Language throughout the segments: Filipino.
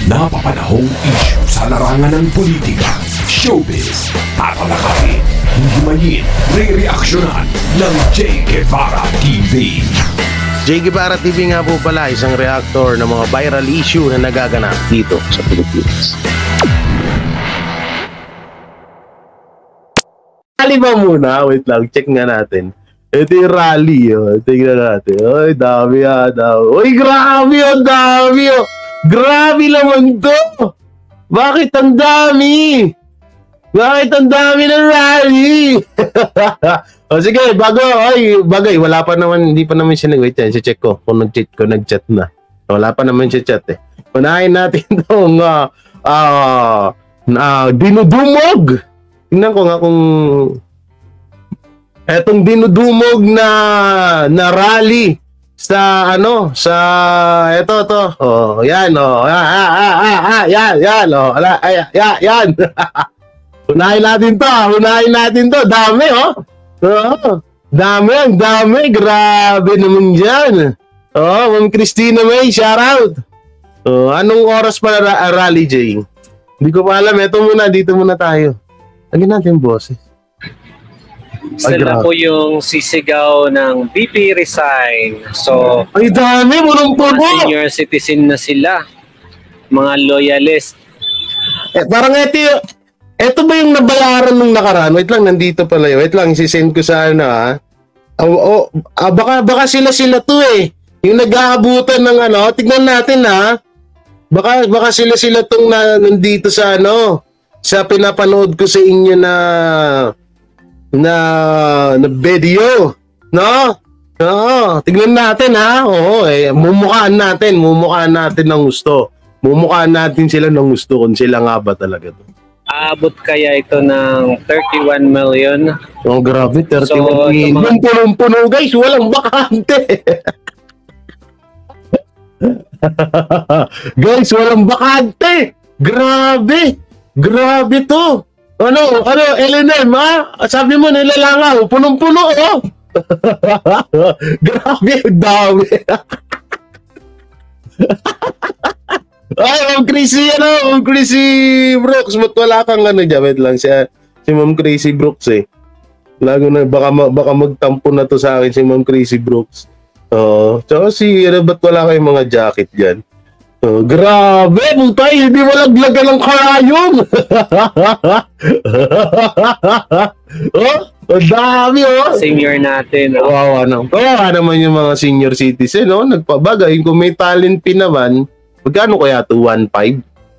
Napapanahong issue sa larangan ng politika, showbiz, tatalakayin, himayin, re-reaksyonan ng J. Guevara TV. J. Guevara TV nga po pala, isang reactor ng mga viral issue na nagaganap dito sa Pilipinas. Rally ba muna? Wait lang, check nga natin. Ito yung rally, oh. Tingnan natin. Oy, dami dami. Oy, grabe, oh, dami, oh. Grabe naman to! Bakit ang dami? Bakit ang dami ng rally? O sige, bagay, wala pa naman, hindi pa naman siya nag-wait yan. Si-check ko kung nag-chat na. Wala pa naman siya chat eh. Unahin natin itong dinudumog. Tingnan ko nga kung etong dinudumog na rally sa ito oh yan yan yan unahin natin to dami dami grabe naman diyan. Ma'am Christina May, shout out. Anong oras pa rally, Jay? Hindi ko pa alam. Dito muna tayo. Lagyan natin boses. Sila po yung sisigaw ng BP resign. So, ay dami, punong-puno. Senior citizen na sila. Mga loyalist. Parang ito ba yung nabayaran nung nakaraan? Wait lang, nandito pala yun. Wait lang, sisend ko sa baka sila to eh. Yung nag-aabutan ng tignan natin Baka sila tong nandito sa sa pinapanood ko sa inyo na video, no? Tignan natin mumukhaan natin ng gusto. Mumukhaan natin sila ng gusto kung sila nga ba talaga to. Aabot kaya ito ng 31 million. Oh, grabe, 31 million. Punong-puno, guys, walang bakante. Guys, walang bakante. Grabe to. LNM, sabi mo nilalangaw, punong-puno, Grabe, dami. Ay, Ma'am Chrissy Brooks, ba't wala kang dyan? Wait lang, si Ma'am Chrissy Brooks eh. Lago na, baka magtampo na to sa akin si Ma'am Chrissy Brooks. Tsaka ba't wala kayong mga jacket dyan? Grabe, putay, hindi malaglagan ng karayom. Dami, Senior natin, Kawawa naman yung mga senior citizen, nagpabagay. Kung may talent pin naman, magkano kaya to? 1.5?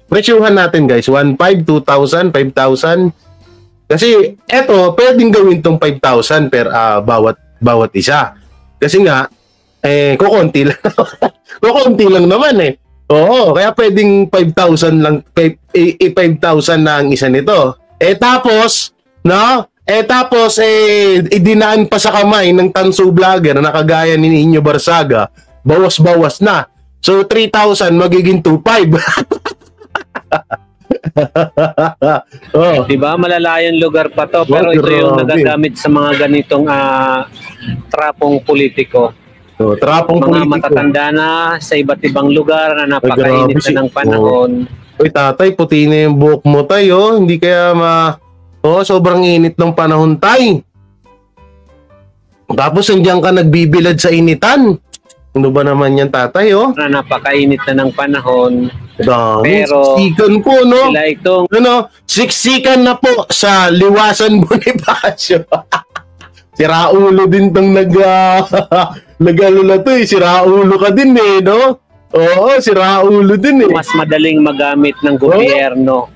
Presyuhan natin, guys. 1.5, 2,000, 5,000. Kasi, eto, pwedeng gawin tong 5,000 per bawat isa. Kasi nga, kukunti lang. Kukunti lang naman eh. Oo, kaya pwedeng 5,000 lang, 5,000 na ang isa nito. Tapos, idinaan pa sa kamay ng tanso vlogger na nakagaya ni Nino Barsaga, bawas-bawas na. So, 3,000 magiging 2,500. Diba? Malalayang lugar pa to, pero ito yung nagagamit sa mga ganitong trapong politiko. Trapong mga politiko. Matatanda na sa iba't ibang lugar na napakainit na ng panahon. Uy, tatay, puti na yung buhok mo, tayo. Hindi kaya sobrang init ng panahon, tay. Tapos nandiyan ka nagbibilad sa initan. Ano ba naman yan, tatay, Na napakainit na ng panahon. Pero siksikan po, sila itong siksikan na po sa Liwasan Bonifacio. Si Raulo din tong nag-alula to eh. Si Raulo ka din eh, no? Oo, si Raulo din eh. Mas madaling magamit ng gobyerno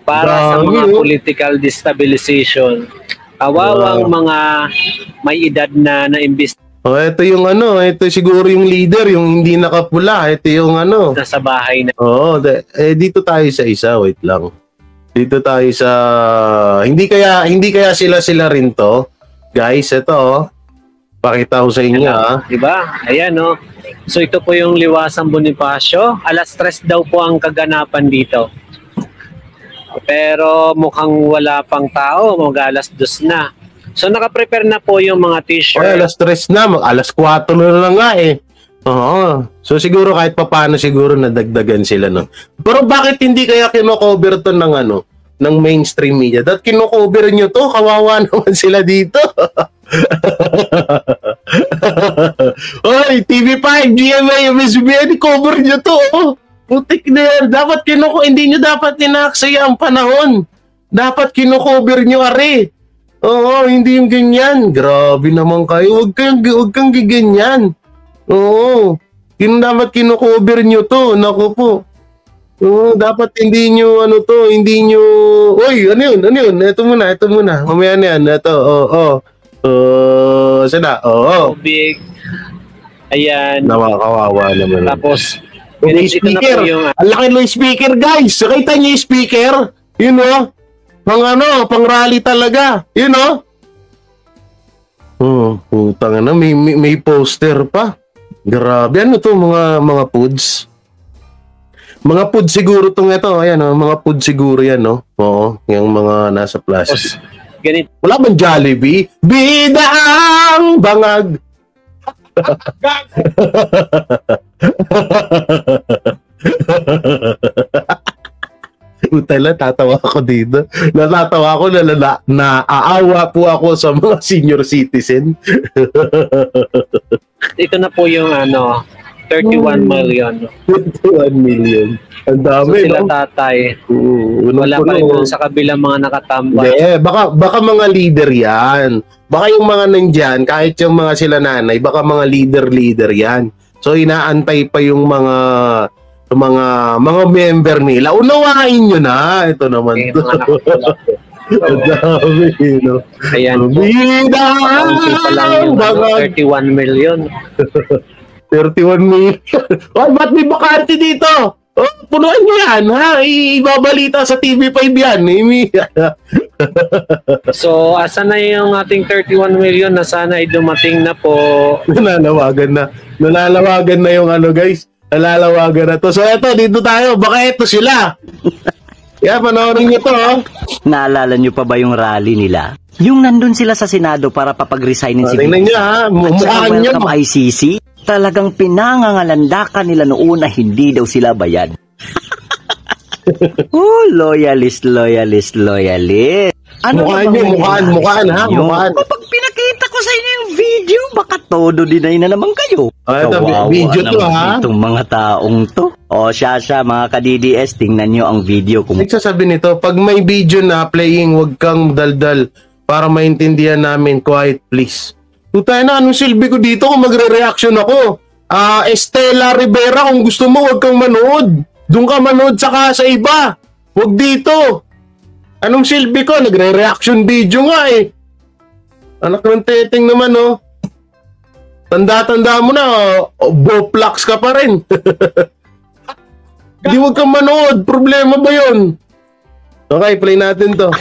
para sa mga political destabilization. Awawang mga may edad na imbis. Ito yung ito siguro yung leader, yung hindi nakapula. Ito yung nasa bahay na. Dito tayo sa isa, wait lang. Dito tayo sa hindi kaya sila rin to. Guys, ito pakita ko sa inyo diba? Ayan So ito po yung Liwasan Bonifacio. Alas 3 daw po ang kaganapan dito. Pero mukhang wala pang tao, mag-alas 2 na. So naka-prepare na po yung mga t-shirt. Alas 3 na, alas 4 na lang nga eh. Oo. So siguro kahit papaano siguro nadagdagan sila, no. Pero bakit hindi kaya kino-cover to ng ano, ng mainstream media? That kino-cover nyo to, kawawa naman sila dito. Oy, TV5, GMA, MSBN, cover nyo to. Oh. Putik na yan. Dapat hindi nyo dapat ninaksaya ang panahon. Dapat kino-cover nyo, are. Oo, hindi yung ganyan. Grabe naman kayo. Huwag kang giganyan. Oo. Dapat kino-cover nyo to. Naku po. Oo, dapat hindi nyo hindi nyo... Uy, ano yun? Ito muna. Mamaya na yan. Ito, sana? Oo. Big. Ayan. Kawawa naman. Tapos, yung ito na speaker. po yung... Ang laki ng speaker, guys. Nakita niyo yung speaker? Yun, oh. Pang rally talaga. Yun, oh. Putang na. May poster pa. Grabe. Ano to, mga foods? Mga food siguro tong ito. Ayan, oh. Mga food siguro yan, no? Oo. Yung mga nasa plastic. Ganito. Wala bang Jollibee? Bida ang bangag. Utala, tatawa ako dito. Natatawa ako naaawa po ako sa mga senior citizen. Ito na po yung 31 million. 31 million. Ang dami, So sila no? tatay. Wala Wala pa rin doon sa kabilang mga nakatambay. Hindi, baka mga leader yan. Baka yung mga nandyan, kahit yung mga sila nanay, baka mga leader yan. So inaantay pa yung mga member nila. Unawain nyo na. Ito naman. Okay, mga nakatulog. Ang dami, no? Ayan po. Bida! Kaunti pa lang yung 31 million. 31 million. Ay, ba't may bakante dito? Oh, punuan nyo yan, ha? Ibabalita sa TV5 yan. So, asa na yung ating 31 million na sana ay dumating na po. Nalalawagan na yung guys. Nalalawagan na to. So, eto, dito tayo. Baka eto sila. Yan, panoorin nyo to, oh. Naalala nyo pa ba yung rally nila? Yung nandun sila sa Senado para papag-resignin si Tingnan VP nyo, ha? Sara. At saka Mukhaan nyo. welcome ICC. Talagang pinangangalandakan nila noon na hindi daw sila bayad. Loyalist. Ano Mukhaan nyo, mukhaan, ha? Mukhaan. Kapag pinakita ko sa inyo yung video, baka todo dinay na naman kayo. Ito, Kawawa video to, naman ha? itong mga taong to. O siya, mga ka-DDS, tingnan nyo ang video kung Nagsasabi nito, pag may video na playing, huwag kang daldal para maintindihan namin. Quiet, please. Tutay na, anong silbi ko dito kung magre-reaction ako? Estela Rivera, kung gusto mo, huwag kang manood. Doon ka manood sa iba. Huwag dito. Anong silbi ko? Nagre-reaction video nga eh. Anak ng teteng naman, oh. Tanda-tanda mo na, Boplax ka pa rin. Di huwag kang manood. Problema ba yun? Okay, play natin to.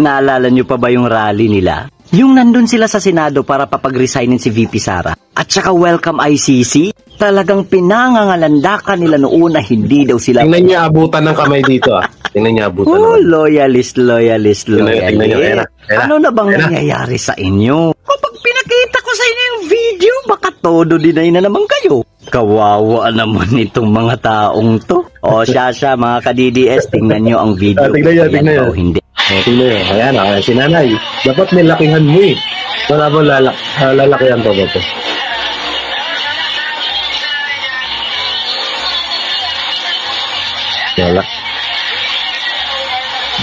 naalala nyo pa ba yung rally nila? Yung nandun sila sa Senado para papag-resignin si VP Sara. At saka welcome ICC. Talagang pinangangalandakan nila noon na hindi daw sila... Tingnan niya abutan ng kamay dito, ah. Tingnan niya abutan naman. Loyalist. Tingnan niyo, era. Ano na bang nangyayari sa inyo? Kapag pinakita ko sa inyo yung video, baka todo dinay na naman kayo. Kawawa naman itong mga taong to. O siya, mga ka-DDS, tingnan nyo ang video. Tingnan niyo. O hindi. Tingnan niyo. Ayan, si nanay. Dapat nilakihan mo eh. Wala ba lalakihan pa ba ito? Wala.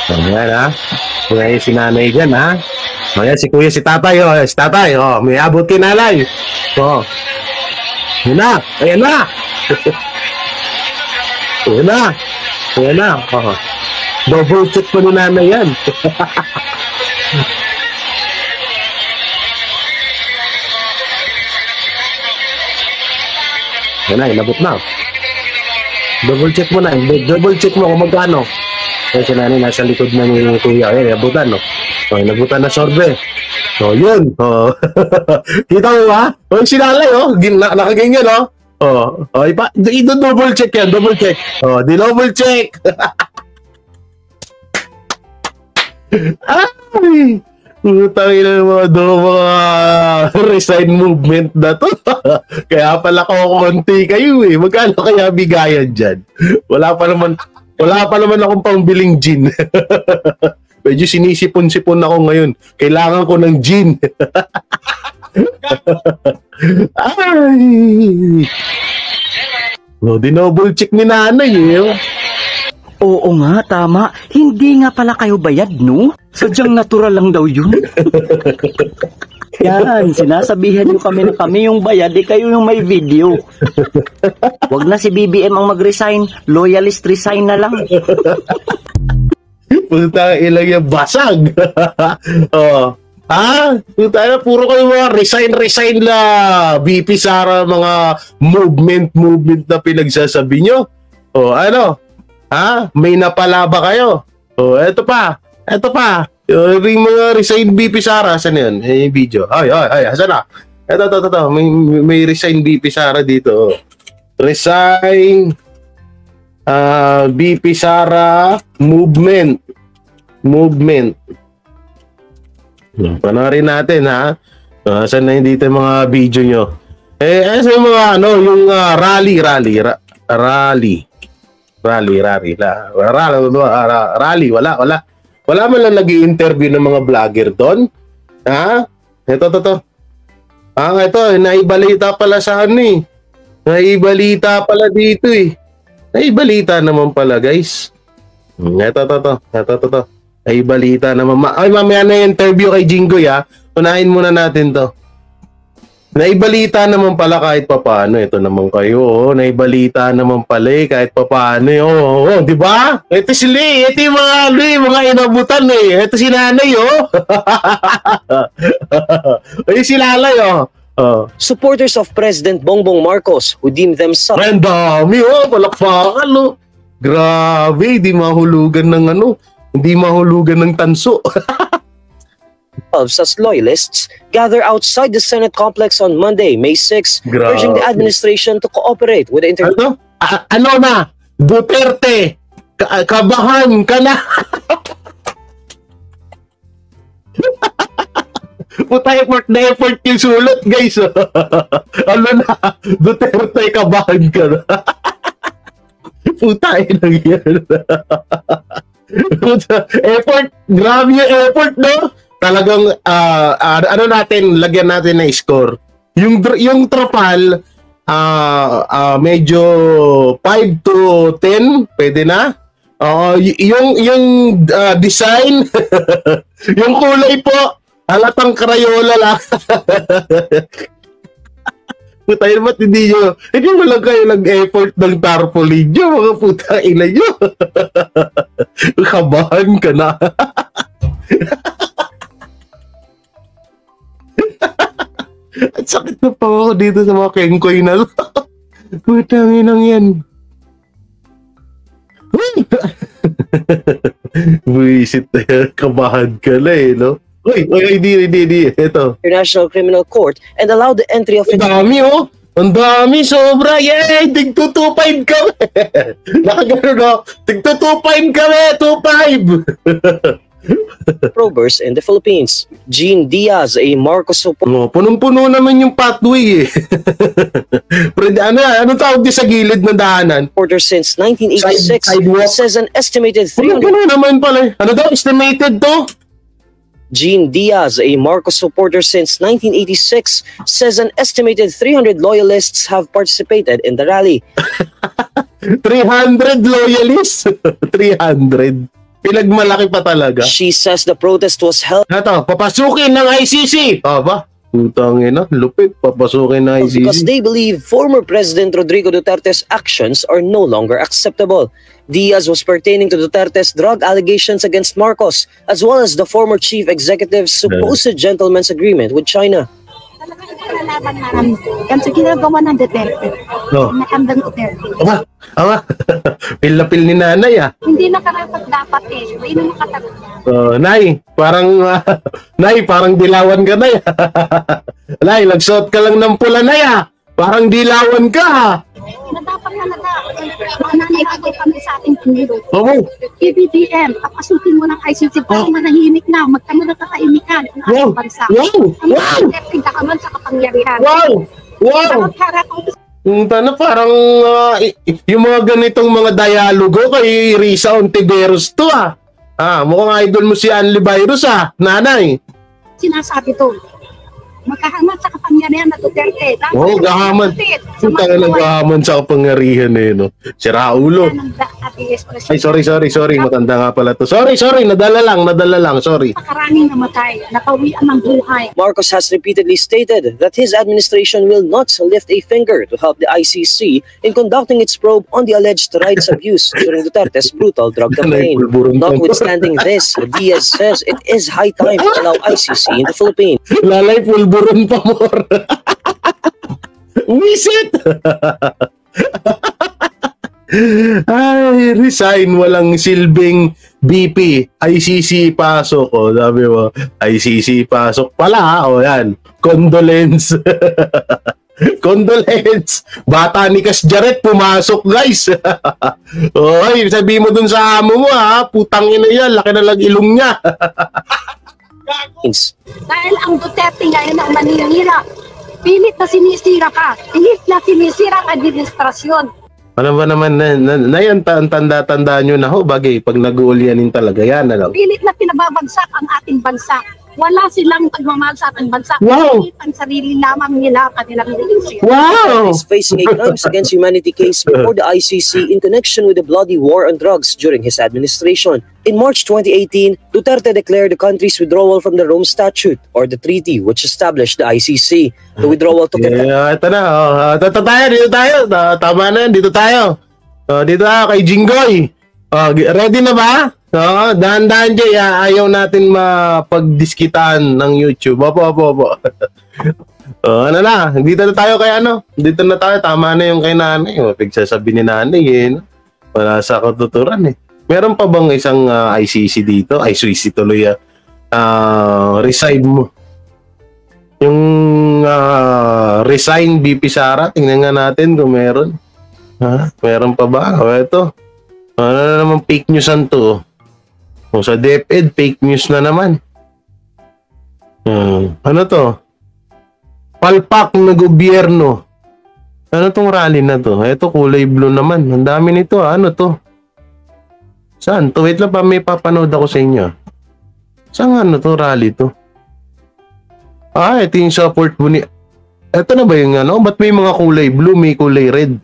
Ayan, ha? Ayan si nanay dyan, ha? Ayan si kuya, si tatay, oh. Si tatay, oh. May abot kay nanay. Oh. Ayan na. Ayan na. Ayan na. Ayan na. Oh. Double check pa ni nanay yan. Ayan na, inabot na. Double check mo na. Double check mo kung magkano. Kaya si nanay nasa likod na ni kuya. Ayan, nabutan, no? O, nabutan na sorbe. So, yun. O. Kita mo ba? O, si nanay, oh. Nakaganyan, oh. O, double check yan. Double check. O, di-double check. Ay! Putangin na mga resign movement na to. Kaya pala konti kayo eh. Magkano kaya bigayan dyan? Wala pa naman akong pangbiling gin. Medyo sinisipon-sipon ako ngayon. Kailangan ko ng gin. Ay! No, dinouble check ni nanay eh. Oo nga, tama. Hindi nga pala kayo bayad, no? Sadyang natural lang daw yun. Yan, sinasabihan nyo kami na kami yung bayad, kayo yung may video. Wag na si BBM ang mag-resign, loyalist resign na lang. Punta ilang yung basag. Oh. Punta na, puro kayo mga resign la. BP Sara, mga movement na pinagsasabi nyo. Oh, ano? May napala ba kayo? Oh, eto pa. Yung mga resign BP Sara, saan yun? Yung video. Ay, saan na? Ito. May resign BP Sara dito. Resign BP Sara movement. Panoorin natin, ha? Saan na yung dito yung mga video nyo? Saan yung mga, yung rally. Wala man lang nag-i-interview ng mga vlogger doon. Ito. Ito, naibalita pala sa ano eh. Naibalita pala dito eh. Naibalita naman pala, guys. Ito. Naibalita naman. Mamaya na yung interview kay Jinggoy, ha. Unahin muna natin to. Naibalita naman pala kahit papaano. Ito naman kayo, oh. Naibalita naman pala kahit papaano. Di ba? Ito sila eh. Ito yung mga inabutan eh. Ito si nanay, oh. Ito si lalay, oh. Supporters of President Bongbong Marcos who deem themselves Ang dami, oh. Palakpakan, oh. Grabe, hindi mahulugan ng tanso. as loyalists gather outside the Senate complex on Monday, May 6, urging the administration to cooperate with the Ano na? Duterte, kabahan ka na. Puta, effort yung sulot, guys. Ano na? Duterte, kabahan ka na. Puta, lang yan. Effort, grabe yung effort, no? Talagang lagyan natin na score. Yung trapal medyo 5 to 10, pwede na. Yung design yung kulay po halatang Crayola lang. Putay, ba't hindi mo lang kayo nag-effort ng tarpaulin nyo, mga puta ina nyo. Kabahan ka na. At sakit na pa ako dito sa mga kengkoy na lang. Putang inang yan. Buisit na yan. Kabahan ka na eh, no? Hindi. Ito. International Criminal Court and allow the entry of... Ang dami, oh! Ang dami, sobra! Yay! Tig-225 kami! Nakagano na, tig-225 kami! 2.5! probers in the Philippines. Gene Diaz, a Marcos supporter. Punong-puno naman yung pathway eh. Anong tawag di sa gilid ng daanan? Since 1986 says an estimated 300... Puno naman pala. Ano daw, estimated to? Gene Diaz, a Marcos supporter since 1986, says an estimated 300 loyalists have participated in the rally. 300 loyalists? 300. Pinagmalaki pa talaga. She says the protest was held papasukin ng ICC. Ba? Putang ina, lupit. Papasukin ng ICC. because they believe former President Rodrigo Duterte's actions are no longer acceptable. Diaz was pertaining to Duterte's drug allegations against Marcos, as well as the former chief executive's supposed gentleman's agreement with China. Talagang ipaglalaban namin yan sa ginagawa ng Duterte. Natandang Duterte. Pil na pil ni nanay ah. Hindi na karapat dapat eh. May nakatagot na. Nay, parang dilawan ka na. Nay, nagsuot ka lang ng pula na. Parang dilawan ka. Na dapat pag mga nangyayagay kami sa ating Pangulo. Oo. PBBM, papasukin mo ng ICC para manahimik na, magkano na katahimikan ang Wow! ating bansa. Wow! Ang Wow! pinagkaman sa kapangyarihan. Wow! Wow! Harap ko Parang yung mga ganitong mga dialogo kay Risa Ontiveros to mukhang idol mo si Anli Virus nanay. sinasabi to. Magkahaman sa kapangyarihan na Duterte. Oo, gahaman. Yung tayo nagahaman sa kapangyarihan no. Si Raulo. Ay, sorry. Matanda nga pala to. Sorry. Nadala lang. Sorry. Pakaraming namatay. Napawian ng buhay. Marcos has repeatedly stated that his administration will not lift a finger to help the ICC in conducting its probe on the alleged rights abuse during Duterte's brutal drug campaign. Notwithstanding this, Diaz says it is high time to allow ICC in the Philippines. Lalay pulburon pa more. Wisit! Ay, resign, walang silbing BP, ICC pasok. Sabi mo, ICC pasok pala. Yan, condolence. Condolence. Bata ni Kas Jaret pumasok, guys. Oy, sabi mo dun sa amo mo putang ina yan, laki na lang ilong niya. Dahil ang Duterte ngayon ang maninira. Pilit na sinisira ka. Pilit na sinisira ang administrasyon. Ano ba naman na yan, tanda-tanda nyo na bagay, pag nag-uulyanin talaga yan. Pilit na pinababagsak ang ating bansa. Wala silang pagmamahal sa ating bansa. Wow! Ang sarili lamang nila kanilang inisip. Wow! Is facing a crimes against humanity case before the ICC in connection with the bloody war on drugs during his administration. In March 2018, Duterte declared the country's withdrawal from the Rome Statute or the treaty which established the ICC. The withdrawal took effect. Ito na. Dito tayo. Tama na yan. Dito tayo. Dito kay Jinggoy. Ready na ba? Dahan-dahan Jay, ayaw natin mapagdiskitan ng YouTube. Opo. Ano na, dito na tayo kay dito na tayo, tama na yung kay nanay. Pagsasabi ni nanay wala sa katuturan Meron pa bang isang ICC dito? ICC tuloy resign mo. Yung resign BP Sara, tingnan nga natin kung meron. Meron pa ba? Ito. Ano na naman fake news to? Sa DepEd, fake news na naman. Ano to? Palpak na gobyerno. Ano tong rally na to? Ito kulay blue naman. Ang dami nito. Ano to? Saan to? Wait lang pa, may papanood ako sa inyo. Saan to rally to? Ito yung support mo ni... Ito na ba yung Ba't may mga kulay blue, may kulay red?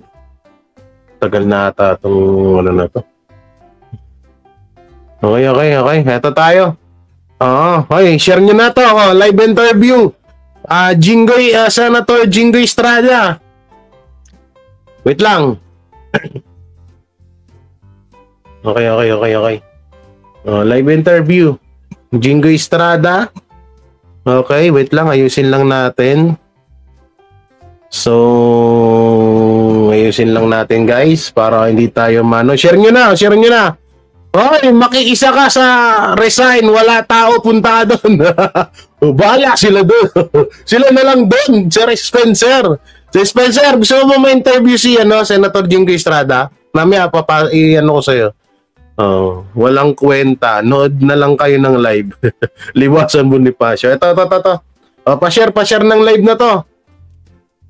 Tagal na ata itong na to. Okay. Ito tayo. Okay, share nyo na to. Live interview. Senator Jinggoy Estrada. Wait lang. Okay. Live interview. Jinggoy Estrada. Okay, wait lang. Ayusin lang natin. Ayusin lang natin guys para hindi tayo Share nyo na. Hoy, makiisa ka sa resign, wala tao punta doon. Bahala sila doon. Sila na lang doon, Sir Spencer. Sir Spencer, gusto mo ma-interview si Senator Jinggoy Estrada? Mamaya ko sa'yo. Walang kwenta, nood na lang kayo ng live. Liwasan Bonifacio. Ito. Pa-share ng live na to.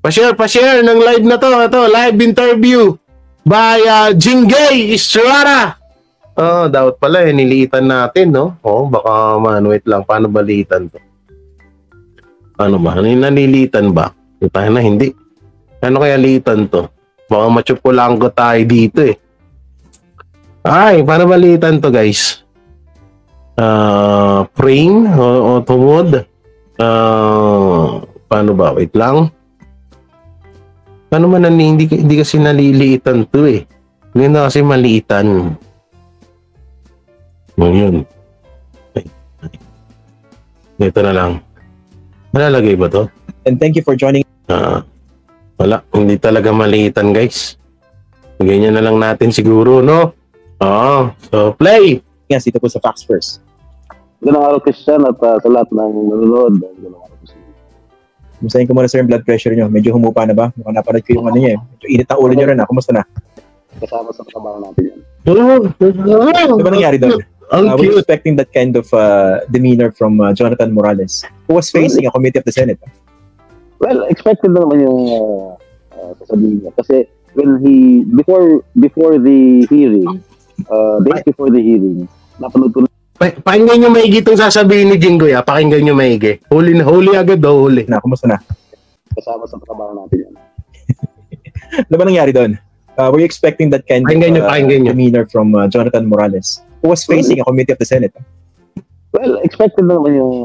Pa-share ng live na to. Ito, live interview by Jinggoy Estrada. Dapat pala niliitan natin, no? Baka wait lang, paano ba liitan to? Ano ba? Naliliitan ba? Tayo na, hindi. Ano kaya liitan to? Baka machupulango tayo dito Ay, paano ba liitan to, guys? Praying o tumod? Paano ba? Wait lang. Paano man hindi kasi naliliitan to Hindi na kasi maliitan. Yun. Ito na lang. Malalagay ba to? And thank you for joining. Wala. Hindi talaga maliitan, guys. Ganyan na lang natin siguro, no? So, play! Yes, dito po sa Facts First. Magandang araw, Christian, at sa lahat ng nanonood. Magandang araw po sa inyo. Kumustahin ko muna sir yung blood pressure nyo. Medyo humupa na ba? Mukhang napanood ko yung ano niya eh. Medyo init ang ulo nyo rin Kumusta na? Kasama sa trabaho natin yan. Ano ba nangyari doon? We're expecting that kind of demeanor from Jonathan Morales, who was facing a committee of the Senate. Well, expected na naman yung sasabihin niya. Kasi when before the hearing, days before the hearing, napanood ko Pakinggan nyo maigi itong sasabihin ni Jinggoy, pakinggan nyo maigi. Huli agad daw, huli. Kumusta na? kasama sa trabaho natin yan. Ano ba nangyari doon? Were you expecting that kind of demeanor from Jonathan Morales, who was facing a committee of the Senate? Well, expected na naman yung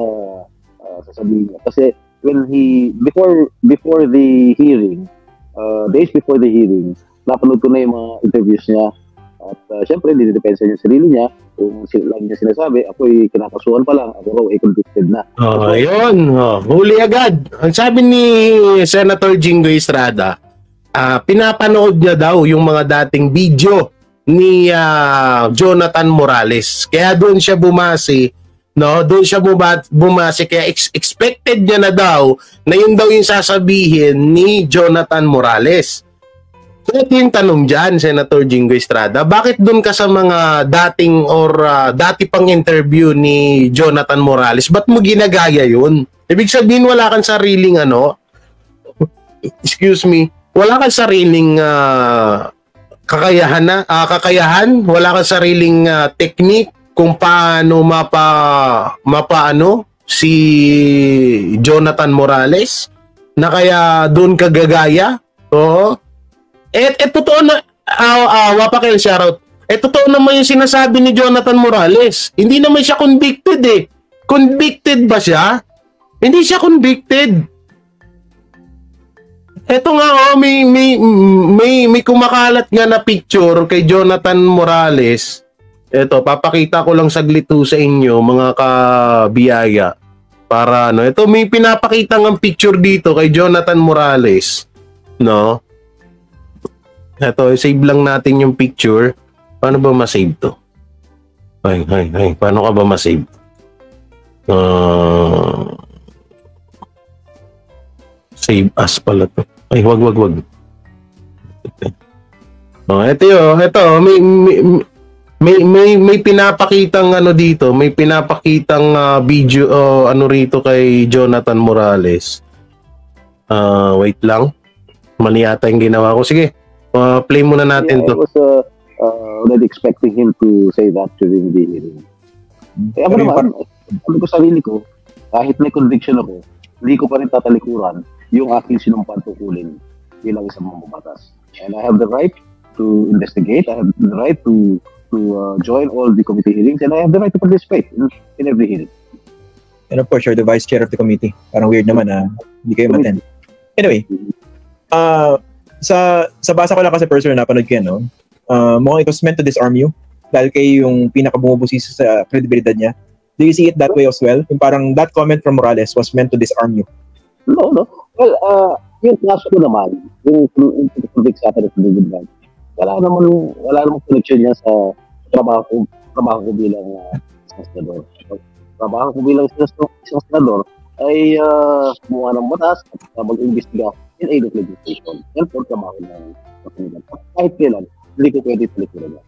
sasabihin niya. Kasi when before the hearing, days before the hearing, napanood ko na yung mga interviews niya. At syempre, dinidepensa niya yung sarili niya. Kung lagi niya sinasabi, ako'y kinakasuhan pa lang, ako raw ay convicted na. Yun. Huli agad. Ang sabi ni Senator Jinggoy Estrada, pinapanood niya daw yung mga dating video ni Jonathan Morales. Kaya doon siya bumasi, no? Doon siya bumasi, kaya expected niya na daw na yun daw yung sasabihin ni Jonathan Morales. So ito yung tanong dyan, Senator Jinggoy Estrada, bakit doon ka sa mga dating or dati pang interview ni Jonathan Morales, ba't mo ginagaya yun? Ibig sabihin wala kang sariling wala kang sariling kakayahan, wala kang sariling technique kung paano mapaano si Jonathan Morales na kaya doon ka gagaya. Oo. Totoo na, wapakil shoutout. Totoo naman yung sinasabi ni Jonathan Morales. Hindi naman siya convicted eh. Convicted ba siya? Hindi siya convicted. Eto nga may kumakalat nga na picture kay Jonathan Morales. Eto, papakita ko lang saglit sa inyo mga kabiyaya. Para ito may pinapakita ng picture dito kay Jonathan Morales, no? Ito, save lang natin yung picture. Paano ba ma-save to? Ay. Paano ka ba ma-save? Save as pala to. Ay, wag. Ito, may pinapakitang dito, may pinapakitang video rito kay Jonathan Morales. Wait lang. Mali yata yung ginawa ko. Sige. Play muna natin to. I was already expecting him to say that during the hearing. Ako naman, sabi ko sarili ko, kahit may conviction ako, hindi ko pa rin tatalikuran yung aking sinumpang tukulin bilang isang mambabatas. And I have the right to investigate, I have the right to join all the committee hearings, and I have the right to participate in every hearing. And of course, you're the vice chair of the committee. Parang weird naman hindi kayo attend. Anyway, sa basa ko lang kasi personal napanood ko yan, no? Mukhang it was meant to disarm you dahil kayo yung pinakabumubusisi sa credibility niya. Do you see it that way as well? Yung parang that comment from Morales was meant to disarm you? No. Well, yung kaso ko naman, yung convict sa atin ng David Bank, wala namang connection niya sa trabaho ko bilang isang senador. Trabaho ko bilang isang senador ay kumuha ng batas at mag-imbestiga in aid of legislation. Yan po trabaho ng Panginoon. Kahit kailan, hindi ko pwede talikuran yan.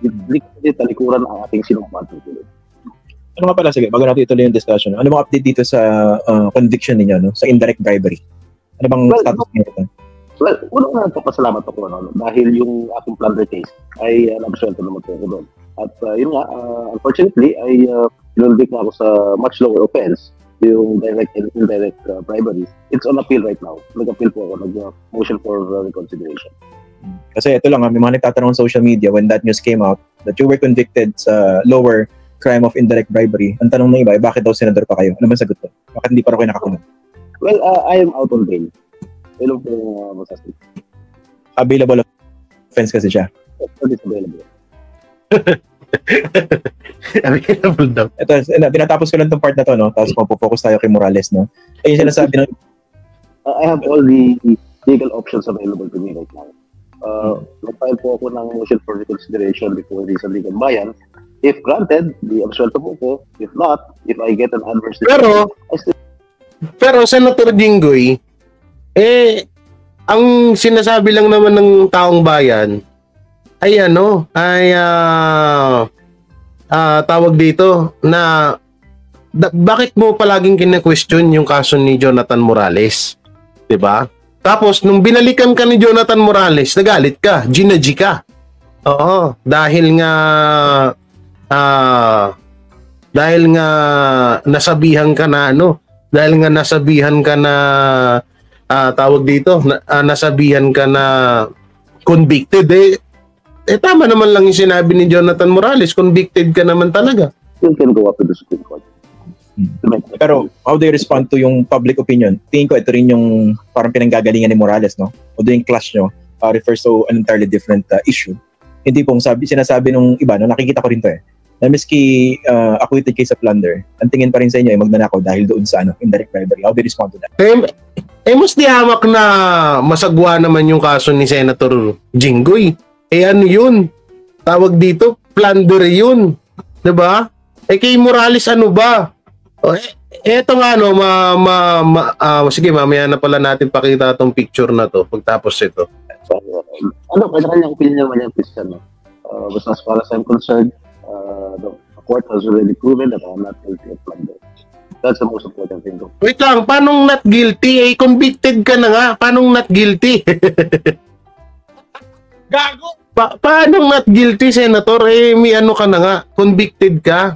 Hindi ko pwede talikuran ang ating sinumpang tukulin. Ano nga pala, sige, bago natin ituloy yung discussion, ano mga update dito sa conviction ninyo, no? Sa indirect bribery? Ano bang status niyo ito? Well, unang nagpapasalamat ako dahil yung aking plunder case ay nabsuelto naman po ako doon. At yun nga, unfortunately, ay pinulbik na ako sa much lower offense, yung direct and indirect bribery. It's on appeal right now. Nag-appeal po ako, nag-motion for reconsideration. Kasi ito lang, may mga nagtatanong on social media when that news came out that you were convicted sa lower crime of indirect bribery. Ang tanong ng iba, bakit daw senador pa kayo? Ano man sagot ko? Bakit hindi pa rin kayo nakakulong? Well, I am out on bail. Hello po masasabi. Available offense kasi siya. It's available. Available daw. Ito, tinatapos ko lang itong part na to, no? Tapos mag-focus tayo kay Morales, no? Yung sinasabi ng... I have all the legal options available to me right now. Nag-file po ako ng motion for reconsideration before the Sandigan Bayan. If granted, the absuelto po ko. If not, if I get an adverse decision, Pero Senator Jinggoy, ang sinasabi lang naman ng taong bayan ay tawag dito na bakit mo palaging kine-question yung kaso ni Jonathan Morales? 'Di ba? Tapos nung binalikan ka ni Jonathan Morales, nagalit ka, ginaji ka. Oo, dahil nga nasabihan ka na tawag dito, nasabihan ka na convicted. Tama naman lang yung sinabi ni Jonathan Morales, convicted ka naman talaga. You can go up to the Supreme Court. Pero how do you respond to yung public opinion? Tingin ko ito rin yung parang pinanggagalingan ni Morales, no? Although yung clash nyo refers to an entirely different issue. Hindi pong sinasabi nung iba, no? Nakikita ko rin to na miski acquitted case of plunder, ang tingin pa rin sa inyo ay magnanakaw dahil doon sa indirect bribery. How do you respond to that? Mas di hamak na masagwa naman yung kaso ni Senator Jinggoy. Ano yun? Tawag dito, plunder yun. Diba? Kay Morales ano ba? Eto nga sige, mamaya na pala natin pakita itong picture na to pagtapos ito. Kanya-kanyang opinion naman yung Christian. Basta as far as I'm concerned, the court has already proven that I'm not guilty of plunder. That's the most important thing. Wait lang, paanong not guilty? Convicted ka na nga. Paanong not guilty? Gago! Paanong not guilty, Senator? May ano ka na nga. Convicted ka.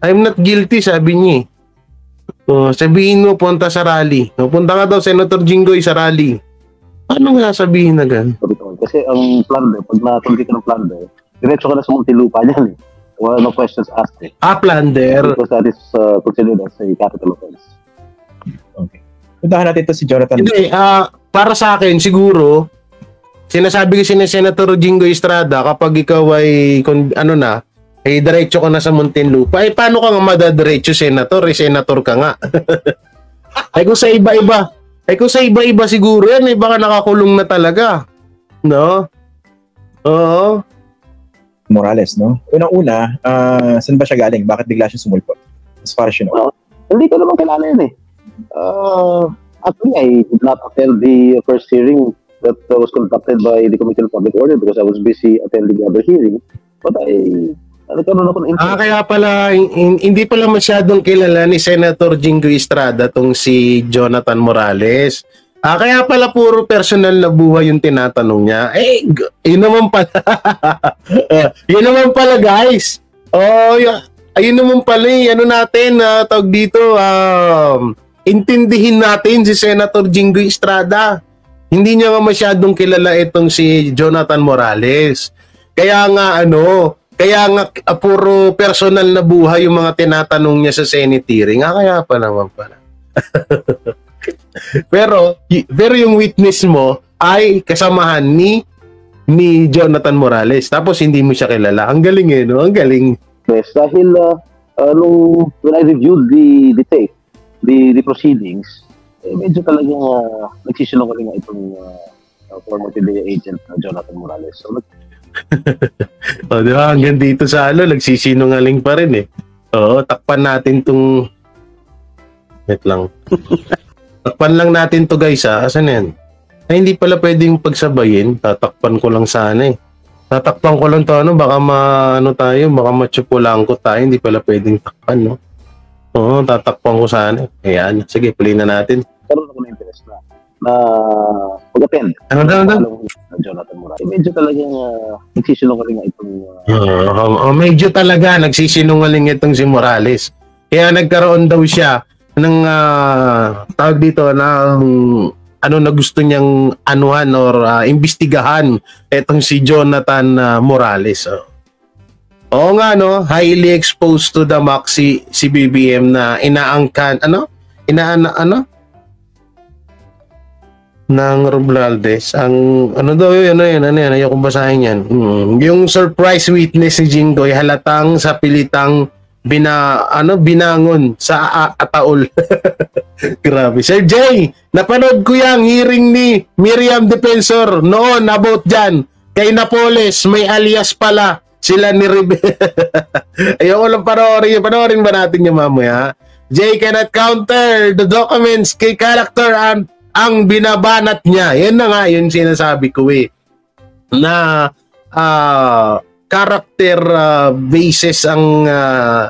I'm not guilty, sabi niya. Sabihin mo, punta sa rally. Punta ka daw, Senator Jinggoy, sa rally. Paano nga sabihin na gan? Kasi ang plunder, pag na-convict ka ng plunder, diretso ka na sa Muntinlupa niyan. Wala no questions asked. Plunder. Because that is considered as a capital offense. Okay. Puntahan natin ito si Jonathan. Hindi, para sa akin, siguro, sinasabi kasi ni Senator Jinggoy Estrada, kapag ikaw ay, diretso ka na sa Muntinlupa, paano ka nga madadiretso, Senator? Senator ka nga. Kung sa iba-iba siguro yan, baka nakakulong na talaga. No? Oo. Morales, no? Unang-una, saan ba siya galing? Bakit bigla siya sumulpot? As far as you know. Hindi ko naman kilala yan Actually, I did not attend the first hearing that was conducted by the Committee on Public Order because I was busy attending the other hearing. But nagkaroon ako ng interest. Kaya pala, hindi pala masyadong kilala ni Senator Jinggoy Estrada tong si Jonathan Morales. Kaya pala puro personal na buhay yung tinatanong niya. Yun naman pala. Yun naman pala, guys. Ayun naman pala natin, tawag dito, intindihin natin si Senator Jinggoy Estrada. Hindi niya nga masyadong kilala itong si Jonathan Morales. Kaya nga puro personal na buhay yung mga tinatanong niya sa Senate hearing. Kaya pa naman pala. pero yung witness mo ay kasamahan ni Jonathan Morales. Tapos hindi mo siya kilala. Ang galing no? Ang galing. Yes, dahil when I reviewed the tape, the proceedings, medyo talagang nagsisinungaling itong former PDEA agent Jonathan Morales. So, di ba? Hanggang dito sa nagsisinungaling pa rin takpan natin tong wait lang. Takpan lang natin to, guys, asan yan? Hindi pala pwedeng pagsabayin. Tatakpan ko lang sana Tatakpan ko lang to, baka baka matsupulangko tayo. Hindi pala pwedeng takpan, no? Oo, tatakpan ko sana. Ayan, sige, play na natin. Karoon ako na interest na pag-attend. Jonathan Morales. Medyo talagang nagsisinungaling itong medyo talaga nagsisinungaling itong si Morales. Kaya nagkaroon daw siya ng tawag dito na gusto niyang anuhan or imbestigahan itong si Jonathan Morales. Oo nga, no, highly exposed to the max si BBM na inaangkan ng Romualdez. Ang daw yun, ayoko basahin yan. Yung surprise witness ni Jinggoy halatang sa pilitang binangon sa ataol. Grabe. Sir Jay, napanood ko yung hearing ni Miriam Defensor noon about dyan. Kay Napoles, may alias pala. sila ni ayoko lang panoorin ba natin yung mamaya? Jay cannot counter the documents kay character ang binabanat niya. Yan na nga yung sinasabi ko na character basis ang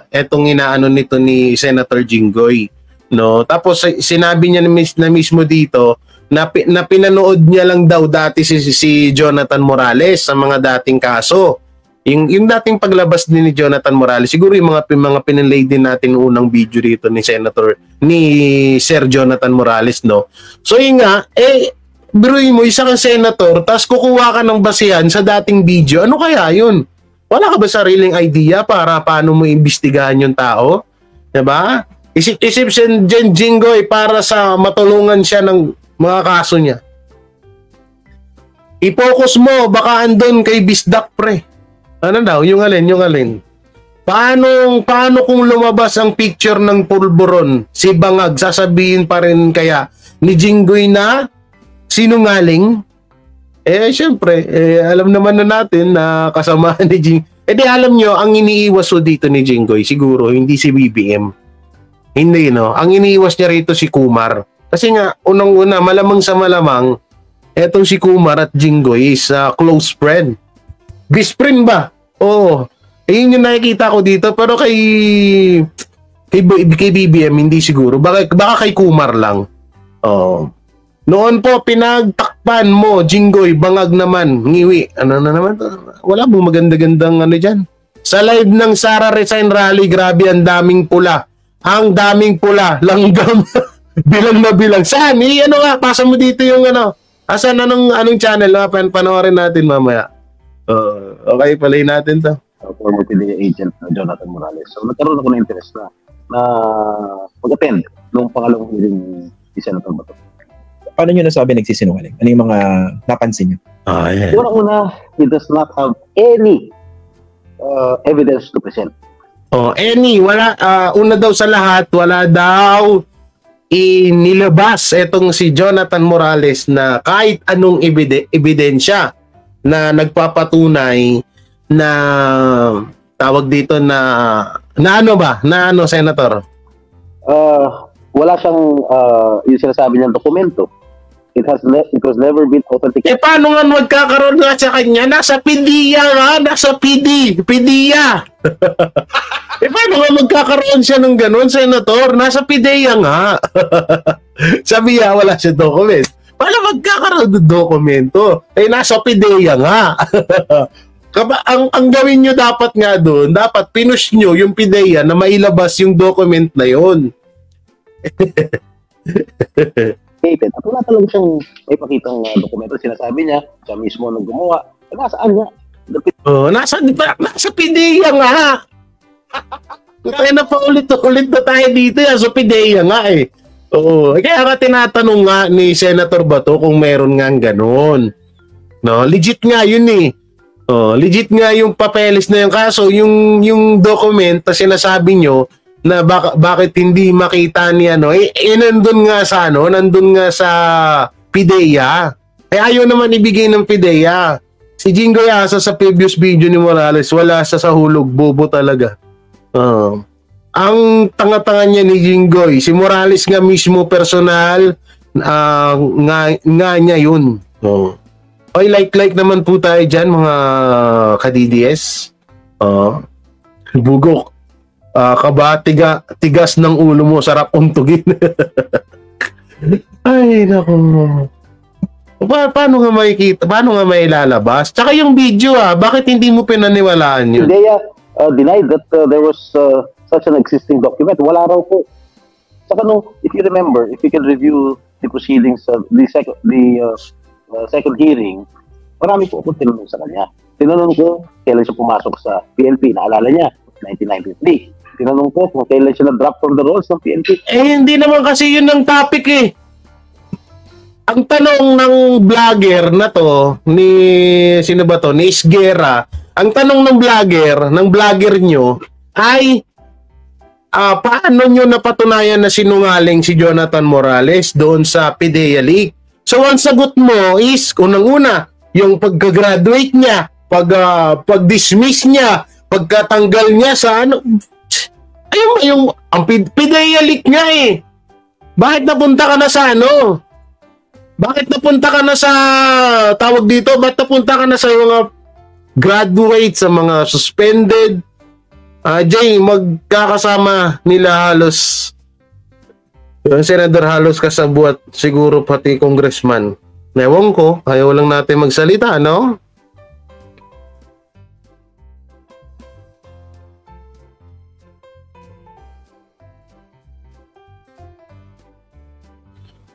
etong inaano nito ni Senator Jinggoy, no? Tapos sinabi niya na mismo dito na pinanood niya lang daw dati si Jonathan Morales sa mga dating kaso. Yung dating paglabas din ni Jonathan Morales, siguro yung mga pinalay din natin unang video dito ni Sir Jonathan Morales, no? So yun nga, biruin mo, isa kang senator, tapos kukuha ka ng basihan sa dating video, ano kaya yun? Wala ka ba sariling idea para paano mo imbestigahan yung tao? Diba? Isip si Jinggoy para sa matulungan siya ng mga kaso niya. I-focus mo, baka andun kay Bisdak, pre. Ano daw? Yung alin? Paano kung lumabas ang picture ng pulburon, si Bangag, sasabihin pa rin kaya ni Jinggoy na sinungaling? Syempre, alam naman na natin na kasamahan ni Jinggoy. Di alam nyo, ang iniiwas dito ni Jinggoy, siguro, hindi si BBM. Hindi, no? Ang iniiwas niya rito si Kumar. Kasi nga, unang-una, malamang sa malamang, etong si Kumar at Jinggoy is close friend. Best friend ba? Oo. Yun yung nakikita ko dito. Pero kay BBM, hindi siguro. Baka kay Kumar lang. Oo. Noon po, pinagtakpan mo, Jinggoy, Bangag naman, ngiwi. Ano na naman? Wala mo maganda-gandang ano dyan. Sa live ng Sara Resign Rally, grabe, ang daming pula. Ang daming pula. Langgam. Bilang na bilang. Saan? Ano nga? Pasa mo dito yung ano. Asan? Anong channel? Panoorin natin mamaya. Okay, palay natin to. Former PDEA agent na Jonathan Morales. So, nagkaroon ako ng interest na mag-attend nung pangalawang hearing ni Senator Bato. Paano nyo nasabi nagsisinungaling? Ano yung mga napansin nyo? Yeah. Una, he does not have any evidence to present. Wala. Una daw sa lahat, wala daw inilabas etong si Jonathan Morales na kahit anong ebidensya na nagpapatunay na tawag dito na ano ba? Na ano, Senator? Wala siyang yung sinasabi niyang dokumento. It was never been authenticated. Paano nga magkakaroon nga sa kanya? Nasa PDEA nga, nasa PDEA. Paano nga magkakaroon siya ng ganun, Senator? Nasa PDEA nga. Sabi niya, wala siya document. Paano magkakaroon ng dokumento? Nasa PDEA nga. ang gawin nyo dapat nga doon, dapat pinush nyo yung PDEA na mailabas yung document na yun. At wala talaga siyang may pakitang dokumento. Sinasabi niya, siya mismo nang gumawa. Nasaan nga? Nasa PDEA nga. Tayo na pa ulit na tayo dito. Sa PDEA nga Oo. Kaya nga tinatanong nga ni Senator Bato kung meron nga ganon. No, legit nga yun legit nga yung papeles na yung kaso, yung document na sinasabi nyo na bakit hindi makita ni nandun nga sa PDEA. Ayaw naman ibigay ng PDEA. Si Jinggoy Asa sa previous video ni Morales, wala sa hulog, bobo talaga. Ang tanga-tanga niya ni Jinggoy, si Morales nga mismo personal, nga niya yun. Oy, like naman po tayo dyan, mga ka-DDS. Bugok. Tigas ng ulo mo, sarap untugin. Ay, naku. Paano nga makikita? Paano nga mailalabas? Tsaka yung video bakit hindi mo pinaniwalaan yun? PDEA denied that there was such an existing document. Wala raw po. Saka if you remember, if you can review the proceedings of the second hearing, marami po ako tinanong sa kanya. Tinanong ko kailan siya pumasok sa PNP. Naalala niya, 1993. Tinanong ko kung kailan siya na-drop from the rolls ng PNP. Hindi naman kasi yun ang topic Ang tanong ng vlogger na to, sino ba to? Ni Isguera. Ang tanong ng vlogger nyo ay paano nyo napatunayan na sinungaling si Jonathan Morales doon sa PDEA leak? So ang sagot mo is, unang-una, yung pagka-graduate niya pag-dismiss niya, pagkatanggal niya sa ano, ayun yung ang pidayalik niya eh. Bakit napunta ka na sa ano? Bakit napunta ka na sa tawag dito? Bakit napunta ka na sa mga graduate, sa mga suspended? Jay, magkakasama nila halos yung Senador halos kasabuat siguro pati congressman. Ewan ko, ayaw lang natin magsalita, no?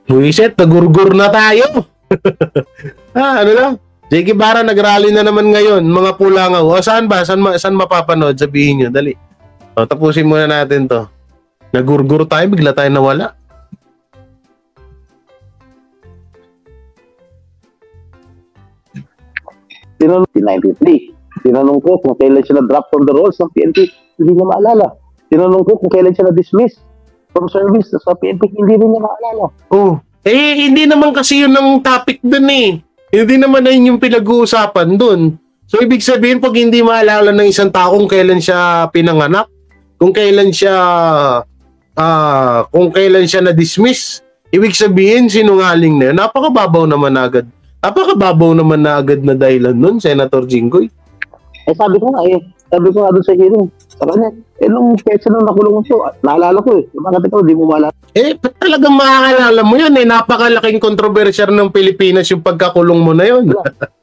Buisit, nagurgur na tayo. Ano lang? Jake Ibarra nag-rally na naman ngayon, mga Pulangaw. O saan ba? Saan mapapanood? Sabihin nyo, dali. O, tapusin muna natin to. Nagurgur tayo, bigla tayo nawala. Tinanong 1993. Tinanong ko kung kailan siya na-drop from the rolls ng PNP, hindi niya maalala. Tinanong ko kung kailan siya na-dismiss from service sa PNP, hindi rin niya maalala. Oh, hindi naman kasi yun ang topic dun eh. Hindi naman na yun yung pinag-uusapan dun. So, ibig sabihin, pag hindi maalala ng isang tao kung kailan siya pinanganak, kung kailan siya na-dismiss, ibig sabihin, sinungaling na yun. Napakababaw naman agad. Napakababaw naman na agad na dahilan nun, Senator Jinggoy. Sabi ko nga doon sa hearing, sa kanya, nung petsa nung nakulong ko, naalala ko bakit ikaw, di mo maalala? Talagang makakaalala mo yun napakalaking kontrobersyal ng Pilipinas yung pagkakulong mo na yun.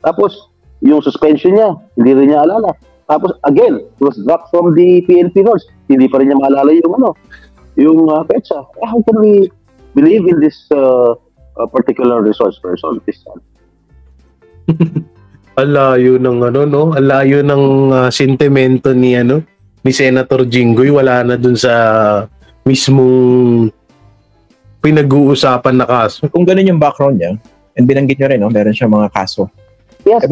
Tapos, yung suspension niya, hindi rin niya alala. Tapos, again, was dropped from the PNP rolls. Hindi pa rin niya maalala yung petsa. How can we believe in this particular resource person? Alayo ng alayo ng sentimento ni Senator Jinggoy, wala na dun sa mismong pinag-uusapan na kaso. Kung ganun yung background niya, and binanggit niyo rin, meron siya mga kaso. Yes,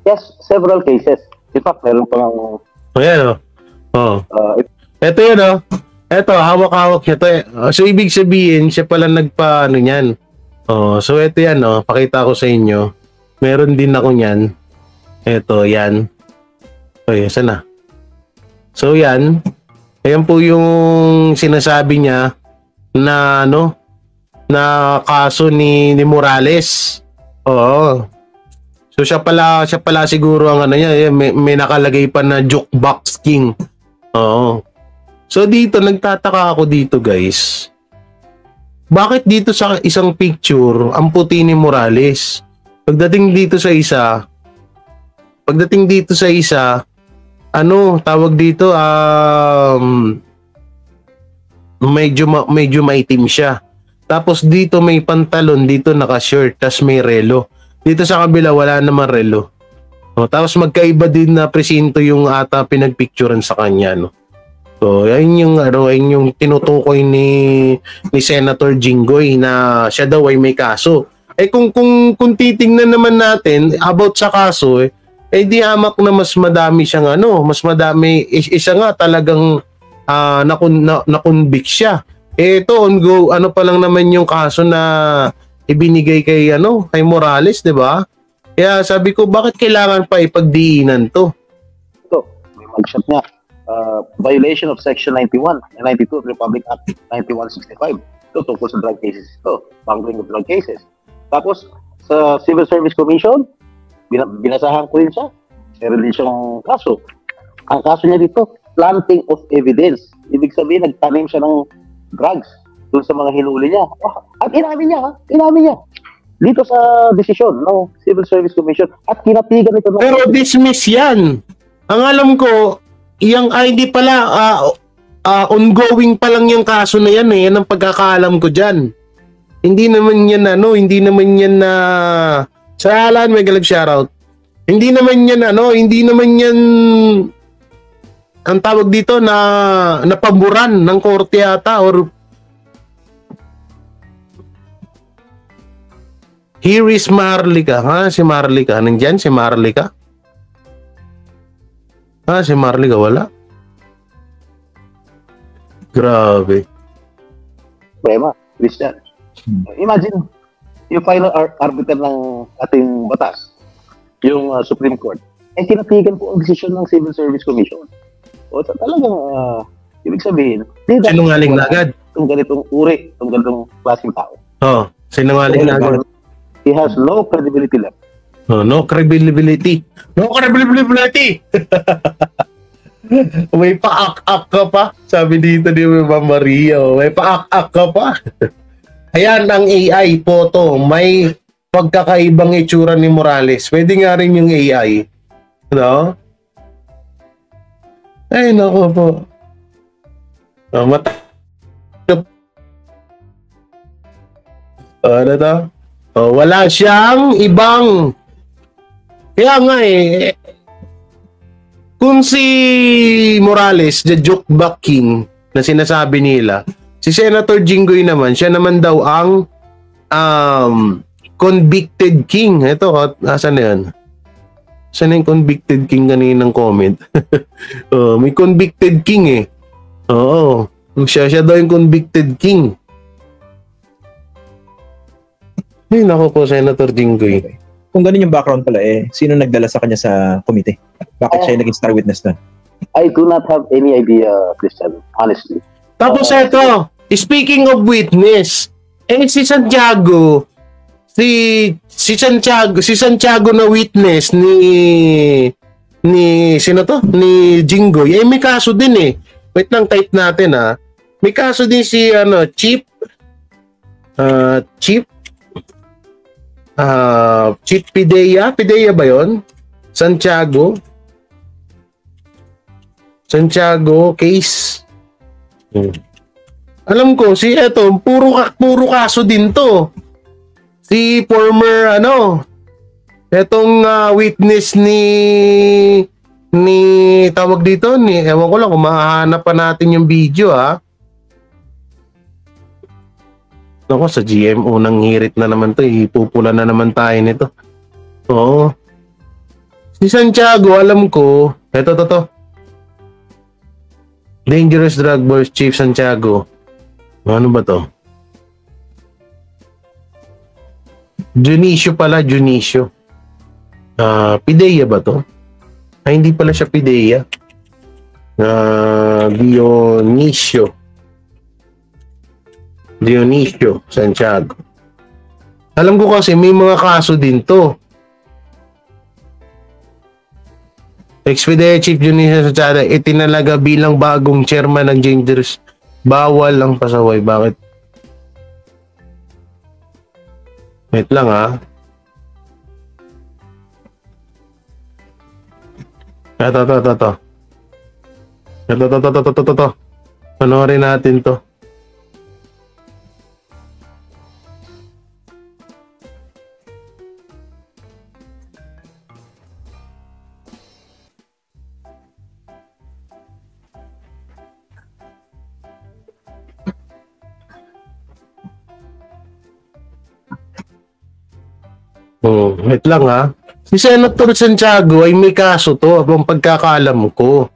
yes, several cases. In fact, meron pa lang... Ayan ito yun Ito, hawak-hawak niya to so, ibig sabihin, siya pala niyan. So, ito yan pakita ko sa inyo. Meron din ako niyan. Ito, yan. Saan na? So, yan. Ayan po yung sinasabi niya na na kaso ni Morales. Oo. So, siya pala siguro ang niya. May nakalagay pa na Jukebox King. Oo. So, dito, nagtataka ako dito, guys. Bakit dito sa isang picture, ang puti ni Morales? Pagdating dito sa isa, tawag dito, medyo maitim siya. Tapos dito may pantalon, dito naka-shirt, tas may relo. Dito sa kabila wala naman relo. Tapos magkaiba din na presinto yung ata pinagpicturean sa kanya, So, ayun yung tinutukoy ni Senator Jinggoy na siya daw ay may kaso. Kung titingnan naman natin about sa kaso, di hamak na mas madami siyang mas madami, isa nga talagang na-convict siya. Ito, pa lang naman yung kaso na ibinigay kay Morales, di ba? Kaya sabi ko, bakit kailangan pa ipagdiinan to? Ito, may mag-shot niya. Violation of Section 91 and 92 Republic Act 9165. Ito, tungkol sa drug cases. Ito, bangling of drug cases. Tapos, sa Civil Service Commission, binasahan ko rin siya. Meron din siyang kaso. Ang kaso niya dito, planting of evidence. Ibig sabihin, nagtanim siya ng drugs doon sa mga hinuli niya. At inamin niya. Dito sa desisyon ng Civil Service Commission. At kinatigan ito. Pero dismiss yan. Ang alam ko, hindi pala, ongoing pa lang yung kaso na yan Yan ang pagkakaalam ko dyan. Hindi naman yan na sa Alan, may galab shoutout. Hindi naman yan ang tawag dito na napaboran ng korte ata or here is Marlica. Si Marlica. Nandiyan si Marlica? Si Marlica wala. Grabe. Problema, Christian. Imagine, yung final arbiter ng ating batas, yung Supreme Court, tinatigan po ang desisyon ng Civil Service Commission. O talagang, ibig sabihin, sinungaling na agad. Itong ganitong uri, itong ganitong klaseng tao. Sinungaling na agad. He has no credibility left. No credibility. No credibility! May paak-ak ka pa. Sabi dito ni Ma'am Maria, may paak-ak ka pa. Ayan ang AI photo. May pagkakaibang itsura ni Morales. Pwede nga rin yung AI. No? Ay, naku po. Ano to? Wala siyang ibang. Kaya nga kung si Morales, the joke back king na sinasabi nila, si Senator Jinggoy naman, siya naman daw ang convicted king. Ito, asan na yan? Saan yung convicted king kaninang comment? May convicted king Oo. Siya daw yung convicted king. Ay, naku po, Senator Jinggoy. Okay. Kung ganun yung background pala, sino nagdala sa kanya sa komite? Bakit siya yung naging star witness na? I do not have any idea, Christian, honestly. Tapos ito, speaking of witness, si Santiago, si Santiago na witness sino to? Ni Jinggoy, may kaso din Wait lang, type natin May kaso din si Chief Pidea ba yon? Santiago case. Alam ko puro kaso din to. Si former etong witness ni tawag dito ewan ko lang kung mahahanap pa natin yung video Ako, sa GMO nang hirit na naman to. Ipupula na naman tayo nito. Oo. Si Santiago, alam ko. Ito. Dangerous Drug Boys Chief Santiago. Ano ba to? Junicio pala, Junicio. Pidea ba to? Hindi pala siya Pidea. Dionisio Santiago. Alam ko kasi may mga kaso din to. Ex-PDEA Chief Dionisio Santiago itinalaga bilang bagong chairman ng Dangerous. Bawal ang pasaway. Bakit? Wait lang Ito. Panoorin natin to. Wait lang Si Senator Santiago ay may kaso to, ang pagkakaalam ko.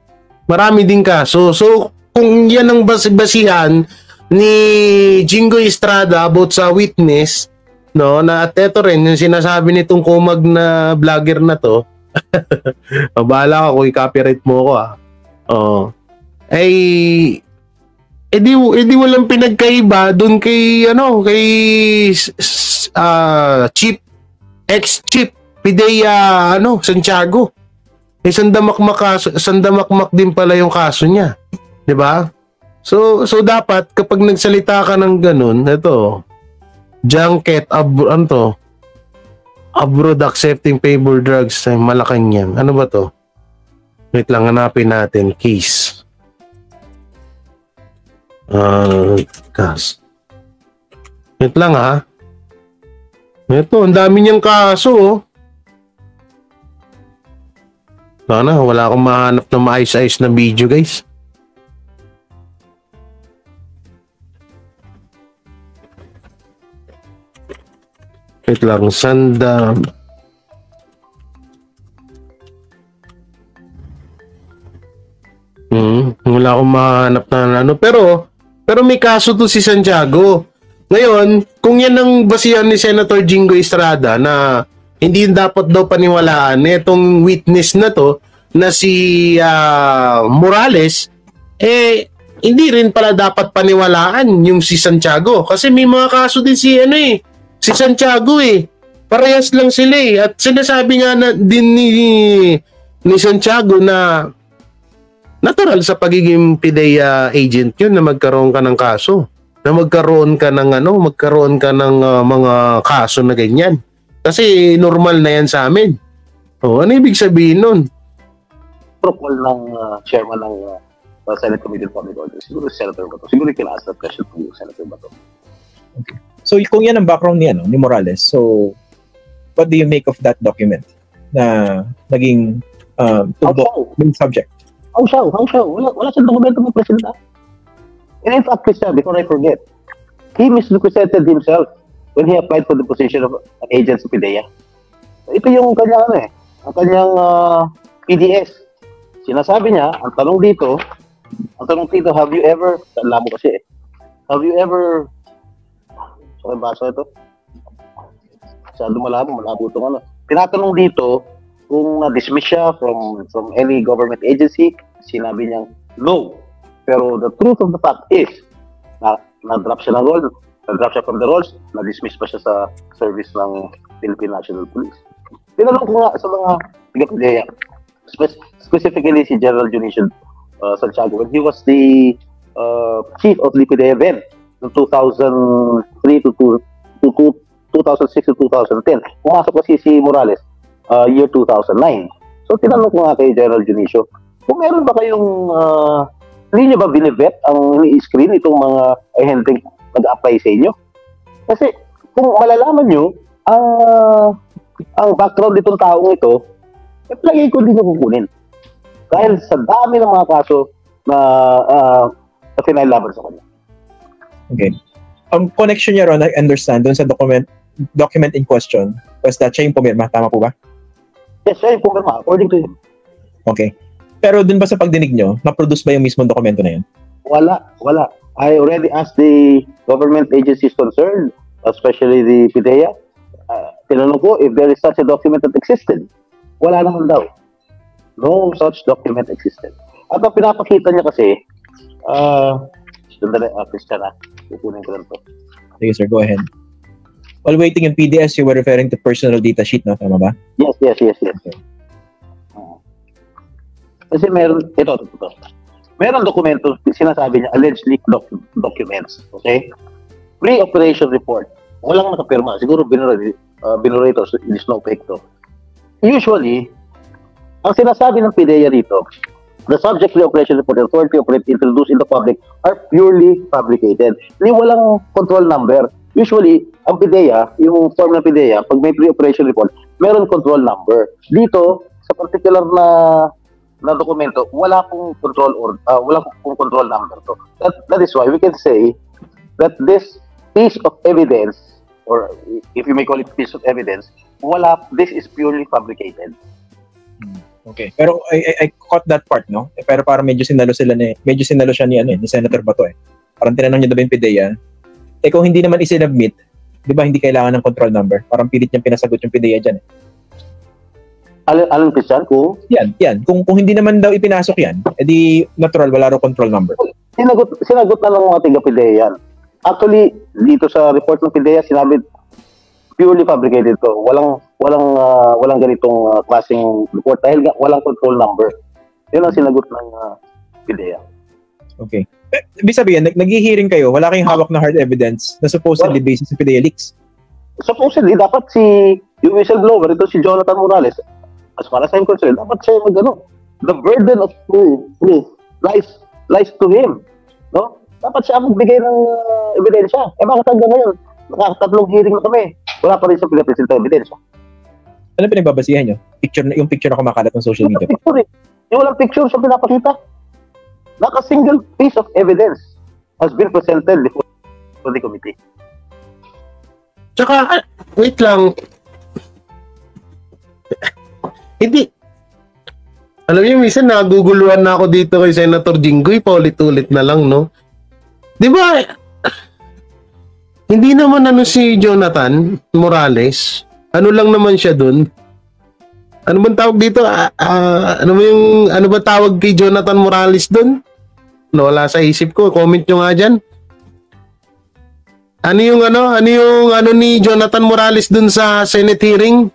Marami din kaso. So, kung yan ang basihan ni Jinggoy Estrada about sa witness, na at ito rin, yung sinasabi nitong kumag na vlogger na to, bahala ka kung i-copyright mo ko di walang pinagkaiba doon kay ex-chief Pidea Santiago. Sandamakmak din pala yung kaso niya. 'Di ba? So dapat kapag nagsalita ka ng ganun, ito junket abroad accepting favor drugs sa Malacanang. Ano ba to? Wait lang, hanapin natin case. Wait lang Ito, ang dami niyang kaso. Sana, wala akong mahanap na maayos-ayos na video, guys. Wait lang, Sandam. Wala akong mahanap na pero may kaso to si Santiago. Ngayon, kung yan ang basihan ni Senator Jinggoy Estrada na hindi dapat daw paniwalaan itong witness na to na si Morales, hindi rin pala dapat paniwalaan yung si Santiago. Kasi may mga kaso din si Santiago Parehas lang sila At sinasabi nga din ni Santiago na natural sa pagiging PIDEA agent yun na magkaroon ka ng kaso. Na magkaroon ka ng mga kaso na ganyan. Kasi normal na yan sa amin. Ano ibig sabihin nun? Protocol ng chairman ng Senate Committee on Public Order. Siguro Senator Bato. Siguro kina-ask that question to Senator Bato. Okay. So kung yan ang background ni Morales, so what do you make of that document na naging main subject? How siya? Wala siyang dokumento ng President. And in fact, Christian, before I forget, he misrepresented himself when he applied for the position of an agent sa PIDEA. Ito yung kanyang ang kanyang PDS. Sinasabi niya, ang tanong dito, have you ever, have you ever, so basa ito? Masyado malabo itong Tinatanong dito, kung na-dismiss siya from any government agency, sinabi niya, no. Pero the truth of the fact is, na-drop siya ng role, na-drop siya from the roles, na-dismiss pa siya sa service ng Philippine National Police. Tinanong ko nga sa mga taga-PIDEA, specifically si General Dionisio Santiago, when he was the chief of the PIDEA then, from 2003 to 2006 to 2010. Pumasok kasi si Morales, year 2009. So tinanong ko nga kay General Dionisio, kung meron ba kayong, hindi niyo ba binivet ang i-screen itong mga ahenteng nag-apply sa inyo? Kasi kung malalaman nyo, ang background nitong taong ito, palagay ko din nyo kukunin. Dahil sa dami ng mga kaso na finailaban sa kanya. Okay. Ang connection niya ron, I understand, dun sa document in question, was that siya yung pumirma. Tama po ba? Yes, siya yung pumirma, according to him. Okay. Pero dun ba sa pagdinig nyo, na-produce ba yung mismong dokumento na yun? Wala. I already asked the government agencies concerned, especially the PIDEA, tinanong ko if there is such a document that existed. Wala naman daw. No such document existed. At ang pinapakita niya kasi, Christian, kukunin ko lang to. Sige sir, go ahead. While waiting in PDS, you were referring to personal data sheet, no? Tama ba? Yes. Okay. Kasi meron, ito. Meron dokumento, sinasabi niya, alleged leak documents. Okay? Pre-operation report. Walang nakapirma. Siguro binurito, snowflake to. Usually, ang sinasabi ng PIDEA rito, the subject pre-operation report and authority operate introduced in the public are purely fabricated. Hindi walang control number. Usually, ang PIDEA, yung form ng PIDEA, pag may pre-operation report, meron control number. Dito, sa particular na dokumento, wala pong control number to. That is why we can say that this piece of evidence, or if you may call it piece of evidence, this is purely fabricated. Okay. Pero I caught that part, no? Pero parang medyo sinalo siya ni Senator Bato eh. Parang tinanong niya daw yung PIDEA, kung hindi naman isinabmit, di ba hindi kailangan ng control number? Parang pilit niyang pinasagot yung PIDEA dyan eh. Alam Christian, kung? Yan. Kung hindi naman daw ipinasok yan, edi natural, wala raw control number. Sinagot na ng mga taga-PIDEA yan. Actually, dito sa report ng PIDEA, sinabi purely fabricated to. Walang ganitong klaseng report dahil walang control number. Yun ang sinagot ng PIDEA. Okay. Ibig sabihin, nag-hearing kayo, wala kayong hawak na hard evidence na supposedly based sa PIDEA leaks? Supposedly, dapat yung whistleblower, ito si Jonathan Morales, as far as I'm concerned, dapat siya the burden of proof lies to him. No? Dapat siya magbigay ng ebidensya. Bakit hanggang ngayon? Nakatatlong hearing na kami. Wala pa rin siya pinapresenta ebidensya. Ano pinagbabasihan nyo? Yung picture na kumakalat ng social media? Yung walang picture siya pinapakita. Not a single piece of evidence has been presented before the committee. Tsaka, wait lang. Hindi. Alam niyo, minsan naguguluhan na ako dito kay Senator Jinggoy, paulit-ulit na lang, no? Di ba, hindi naman si Jonathan Morales, Ano lang naman siya dun? Ano bang tawag dito? Ano ba tawag kay Jonathan Morales dun? Wala sa isip ko. Comment nyo nga dyan. Ano yung ni Jonathan Morales dun sa Senate hearing?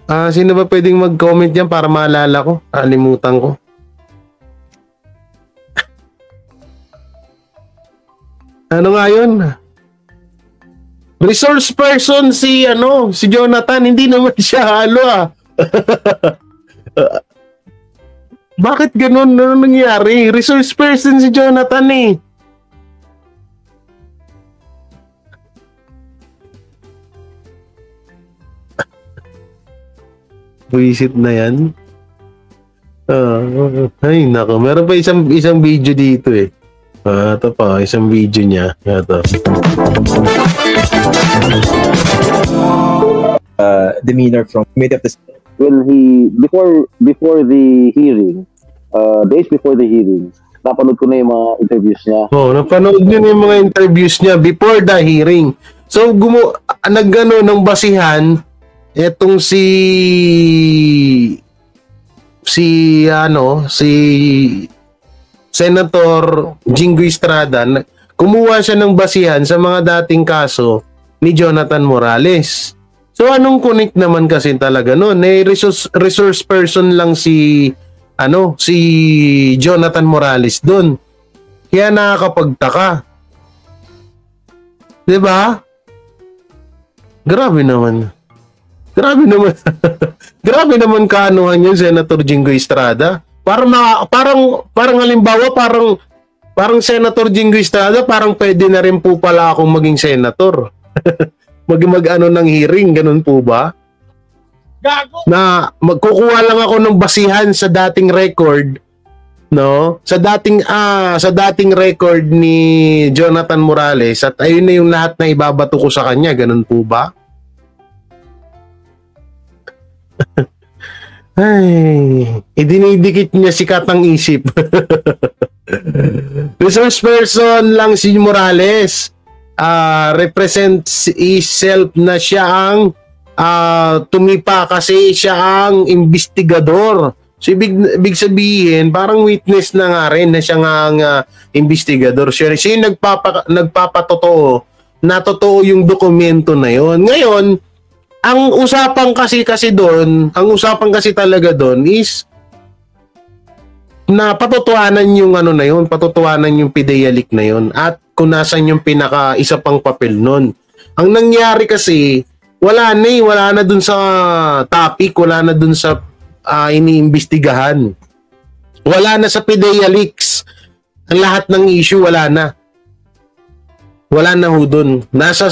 Sino ba pwedeng mag-comment dyan para maalala ko? Alimutan ko. Ano nga yun? Resource person si Jonathan, hindi naman siya Bakit ganun? Ano nangyari? Resource person si Jonathan eh. Buisit na yan. Ay nako, meron pa isang video dito eh. Ito pa, isang video niya. Ito. Demeanor from Committee of the State. When before the hearing, days before the hearing, napanood ko na yung mga interviews niya. Napanood niyo na yung mga interviews niya before the hearing. So, ng basihan, etong si Senator Jinggoy Estrada, kumuha siya ng basihan sa mga dating kaso ni Jonathan Morales. So anong connect naman kasi talaga noon? Resource person lang si Jonathan Morales doon. Kaya nakakapagtaka. 'Di ba? Grabe naman. Grabe naman kaanuhan yun, Senator Jinggoy Estrada. Parang halimbawa, parang Senator Jinggoy Estrada, parang pwede na rin po pala akong maging senator. Mag-ano ng hearing, ganun po ba? Gago! Na magkukuha lang ako ng basihan sa dating record, no? Sa dating record ni Jonathan Morales, at ayun na yung lahat na ibabato ko sa kanya, ganun po ba? Ay, idinidikit niya si Katang Isip. Resource person lang si Morales. Represents himself na siya ang tumipa kasi siya ang investigador. So ibig sabihin, parang witness na nga rin na siya nga ang investigador. Siya yung nagpapatotoo na totoo yung dokumento na yon. Ngayon, ang usapan kasi talaga doon is na patotohanan yung patotohanan yung PIDEA leak na yun at kung nasan yung isa pang papel nun. Ang nangyari kasi, wala na dun sa topic, wala na dun sa iniimbestigahan. Wala na sa PIDEA leaks. Ang lahat ng issue, wala na. Wala na ho dun. Nasa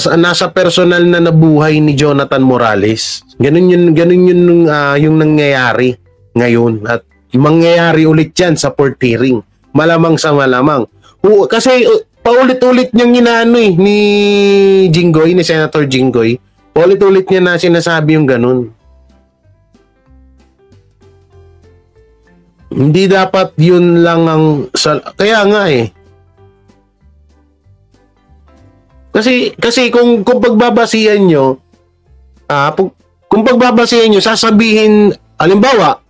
personal na nabuhay ni Jonathan Morales. Ganun yung nangyayari ngayon. At mangyayari ulit yan sa court hearing. Malamang sa malamang. Kasi paulit-ulit niyang inaano ni Jinggoy, ni Senator Jinggoy. Paulit-ulit niya na sinasabi yung ganun. Hindi dapat yun lang ang... Kaya nga eh. Kasi kung pagbabasihan nyo, sasabihin, halimbawa,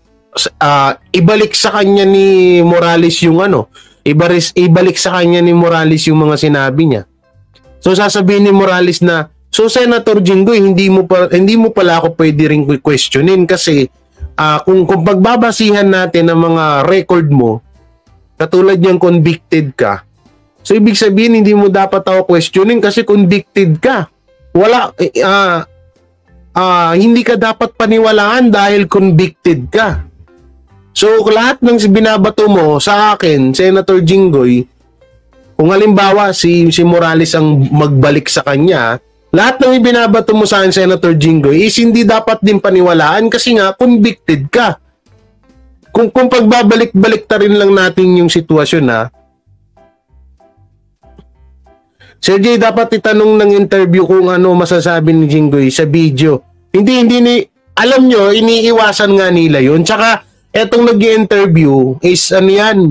ibalik sa kanya ni Morales yung ibalik sa kanya ni Morales yung mga sinabi niya. So sasabihin ni Morales na, so Senator Jinggoy, hindi mo pala ako pwede ring questionin kasi kung pagbabasihan natin ang mga record mo, katulad niyang convicted ka, so ibig sabihin hindi mo dapat ako questioning kasi convicted ka. Hindi ka dapat paniwalaan dahil convicted ka. So lahat ng binabato mo sa akin, Senator Jinggoy, kung halimbawa si Morales ang magbalik sa kanya, lahat ng ibinabato mo sa akin, Senator Jinggoy, is hindi dapat din paniwalaan kasi nga convicted ka. Kung pagbabalik-balik ta rin lang natin yung sitwasyon Sir Jay, dapat itanong ng interview kung ano masasabi ni Jinggoy sa video. Alam nyo, iniiwasan nga nila yun. Tsaka, etong nag-i-interview is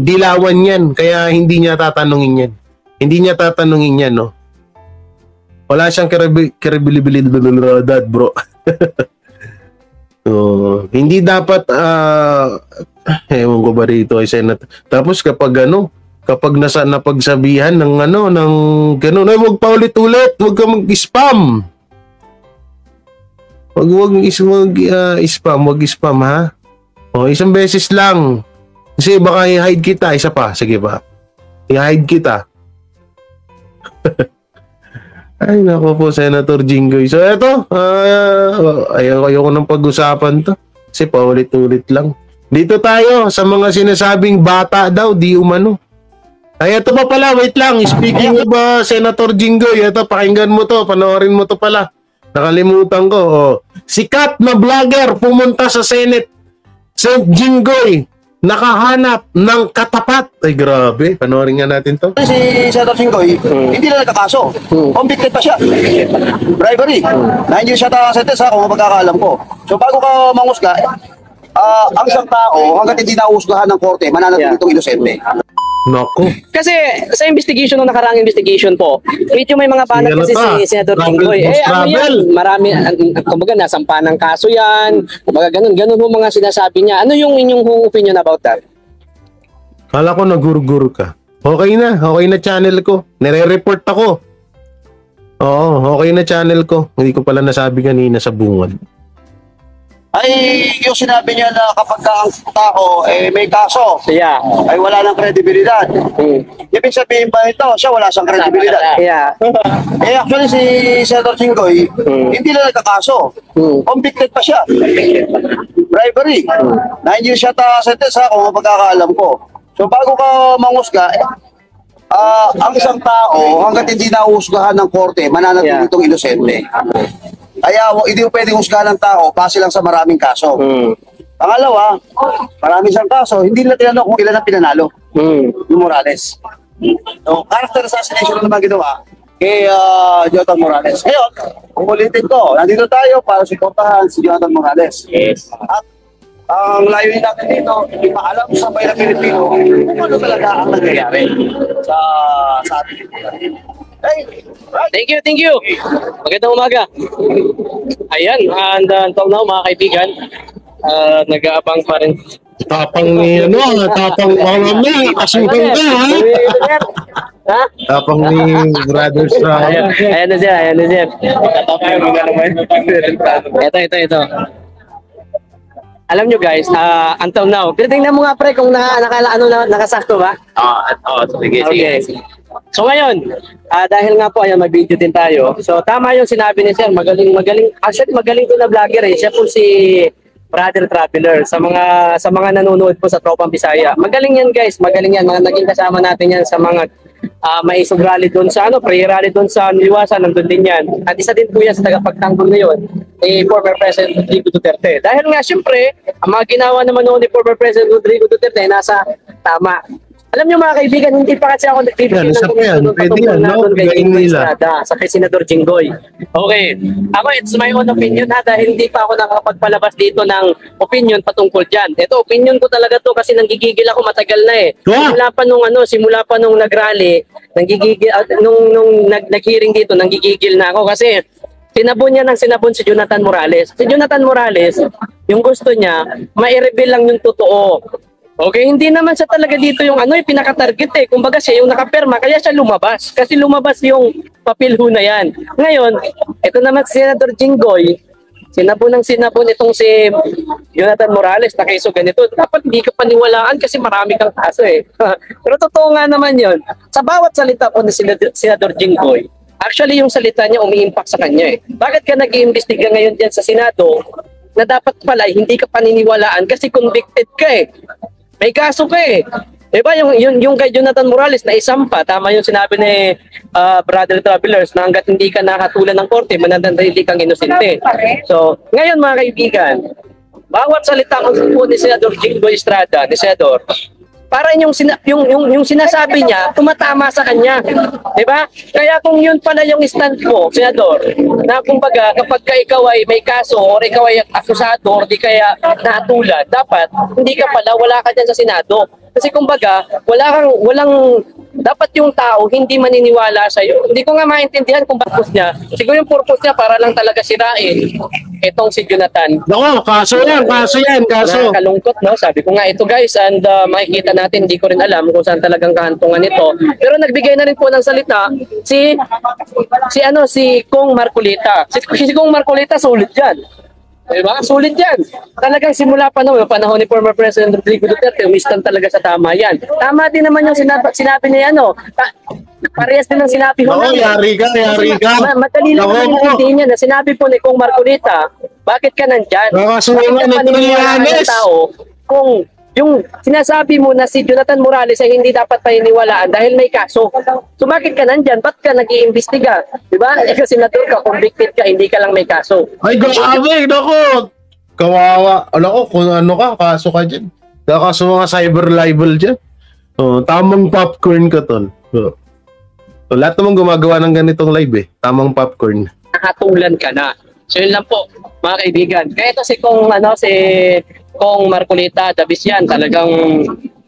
dilawan yan. Kaya hindi niya tatanungin yan. Hindi niya tatanungin yan, no? Wala siyang credibility, bro. Hindi dapat ewan ko ba rito ay Senator. Tapos kapag napagsabihan ng ganun, ay wag pa ulit-ulit, wag ka mag-spam. Wag spam ha. Isang beses lang. Kasi baka i-hide kita, isa pa, sige pa. I-hide kita. Ay, nako po, Senator Jinggoy. So, eto, ayoko nang pag-usapan to. Kasi paulit-ulit lang. Dito tayo sa mga sinasabing bata daw, di umano. Ay, eto pa pala, wait lang. Speaking of Senator Jinggoy, eto, pakinggan mo to, panoorin mo to pala. Nakalimutan ko. Sikat na vlogger pumunta sa Senate. Sir Jinggoy, nakahanap ng katapat. Ay, grabe. Panoorin nga natin to. Si Senator Jinggoy, hindi na nagkakaso. Convicted pa siya. Bribery. Na hindi siya sentence kung magkakaalam ko. So bago ka mangusga, ang isang tao, hanggat hindi nauusgahan ng korte, mananatili itong inosente. Nako. Kasi sa investigation ng nakaraang investigation po, medyo may mga banat kasi si Senator Jinggoy. Ano yan? Marami, kumbaga nasampa ng kaso yan. Kumbaga ganun po mga sinasabi niya. Ano yung inyong opinion about that? Kala ko nagurgur ka. Okay na channel ko. Nire-report ako. Oo, okay na channel ko. Hindi ko pala nasabi kanina sa bungad. Ay, yung sinabi niya na kapag ang tao may kaso, ay wala ng kredibilidad. Ibig sabihin ba ito, siya wala siyang kredibilidad? Actually si Senator Jinggoy, hindi na nagkakaso. Convicted pa siya. Bribery. Na hindi siya sentence kung magkakaalam ko. So bago ka mangusga, ang isang tao, hanggat hindi nauusgahan ng korte, mananatili itong inosente. Kaya hindi mo pwedeng husgahan ng tao base lang sa maraming kaso. Pangalawa, marami siyang kaso, hindi nila tinanong kung ilan ang pinanalo yung Morales. So, character assassination naman ginawa kay Jonathan Morales. Ngayon, kung ulitin ko, nandito tayo para suportahan si Jonathan Morales. At ang layunin natin dito, ipaalam sa bayan ng Pilipino kung ano talaga ang nangyayari sa ating. Thank you. Magandang umaga. Ayan, and until now mga kaibigan, nag-aabang pa rin. Tapang ni tapang kasungkang ka ha? Tapang ni Brother Strong. Ayan na siya. Ito. Alam nyo guys, until now, tingnan mo nga pre kung nakasakto ba? Sige. So ngayon, dahil nga po, ayan, mag-video din tayo. So tama yung sinabi ni Sir, magaling. Actually, magaling to na vlogger eh. Siya po si Brother Traveler sa mga nanonood po sa Tropang Bisaya. Magaling yan guys, magaling yan. Mga naging kasama natin yan sa mga maisog rally doon sa prayer rally doon sa Liwasan, nandun din yan. At isa din po yan sa tagapagtanggol ngayon ni former President Rodrigo Duterte. Dahil nga syempre, ang mga ginawa naman noon ni former President Rodrigo Duterte ay nasa tama. Alam nyo mga kaibigan, hindi pa kasi ako nagbibigay ng komento patungkol natin kay Jinggoy Estrada sa kay Senador Jinggoy. Okay, ako it's my own opinion dahil hindi pa ako nakapagpalabas dito ng opinion patungkol dyan. Ito, opinion ko talaga to kasi nanggigigil ako matagal na eh. Simula pa nung nag-rally, nanggigigil, nung nag-hearing dito, nanggigigil na ako kasi sinabon si Jonathan Morales. Si Jonathan Morales, yung gusto niya, ma-reveal lang yung totoo. Okay, hindi naman siya talaga dito yung pinaka-target eh. Kumbaga siya yung nakaperma, kaya siya lumabas. Kasi lumabas yung papilho na yan. Ngayon, ito naman si Senator Jinggoy, sinabon itong si Jonathan Morales na kaso ganito. Dapat hindi ka paniwalaan kasi marami kang kaso eh. Pero totoo nga naman yun. Sa bawat salita po ni Senator Jinggoy, actually yung salita niya umi-impact sa kanya eh. Bakit ka nag-iimbestiga ngayon dyan sa Senado na dapat pala hindi ka paniniwalaan kasi convicted ka eh. May kaso ka eh. Diba yung kay Jonathan Morales na isampa, tama yung sinabi ni Brother Travelers na hanggat hindi ka nakatulan ng korte, mananatili kang inosente. So, ngayon mga kaibigan, bawat salita ko po ni Senador Jinggoy Estrada, ni Senador, para yung sinasabi niya, tumatama sa kanya. Diba? Kaya kung yun pala yung stand mo, Senador, na kumbaga kapag ikaw ay may kaso or ikaw ay akusado or di kaya natulan, dapat hindi ka pala, wala ka dyan sa Senado. Kasi kumbaga, walang dapat yung tao hindi maniniwala sa iyo. Hindi ko nga maintindihan kung purpose niya. Siguro yung purpose niya para lang talaga sirain itong si Jonathan. Nako, kaso yan. Nakakalungkot, no? Sabi ko nga ito guys, and makikita natin, hindi ko rin alam kung saan talagang kahantungan ito. Pero nagbigay na rin po ng salita si Kong Marcolita. Si Kong Marcolita sulit yan. Diba? Sulit yan. Talagang simula pa naman, panahon ni former President Rodrigo Duterte, umistan talaga sa tama yan. Tama din naman yung sinabi niya, parehas din ang sinabi ko. Yari ka. Madali lang naman intindihin niya na sinabi po ni Kong Marcolita, bakit ka nandyan? Nakasulangan na Trillanes. Kung yung sinasabi mo na si Jonathan Morales ay hindi dapat paniniwalaan dahil may kaso. So bakit ka nandyan? Ba't ka nag-iimbestiga? Diba? Kasi senador ka, convicted ka, hindi ka lang may kaso. Ay, grabe! Naku! Kawawa. Alam ko, kung ano ka, kaso ka dyan. Kaso mga cyber libel dyan. Tamang popcorn ka, tol. So, lahat naman gumagawa ng ganitong live eh. Tamang popcorn. Nakatulan ka na. So yun lang po, mga kaibigan. Kaya ito si Kong Marcolita, dabis yan. Talagang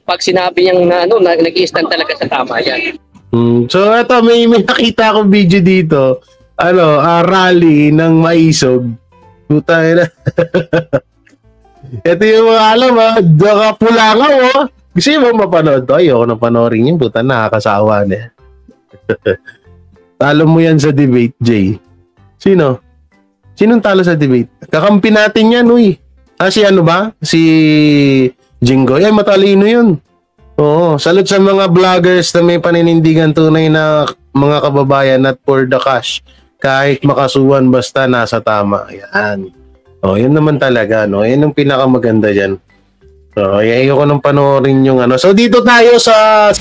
pag sinabi niyang nag-i-stand talaga sa tama yan. So ito, may nakita akong video dito. Rally ng Maisog. Putay na. Ito yung mga alam nakapulangaw Gusto mo mapanood to? Ayoko na panoorin yun. Puta, nakakasawa na. Talo mo yan sa debate, Jay. Sino? Sinong talo sa debate? Kakampi natin yan, uy. Si Jinggoy. Ay, matalino yun. Oo, salute sa mga vloggers na may paninindigan tunay na mga kababayan at for the cash. Kahit makasuhan basta nasa tama. Yan. Yun naman talaga, no? Yan yung pinakamaganda dyan. So, ayoko nang panoorin yung So, dito tayo sa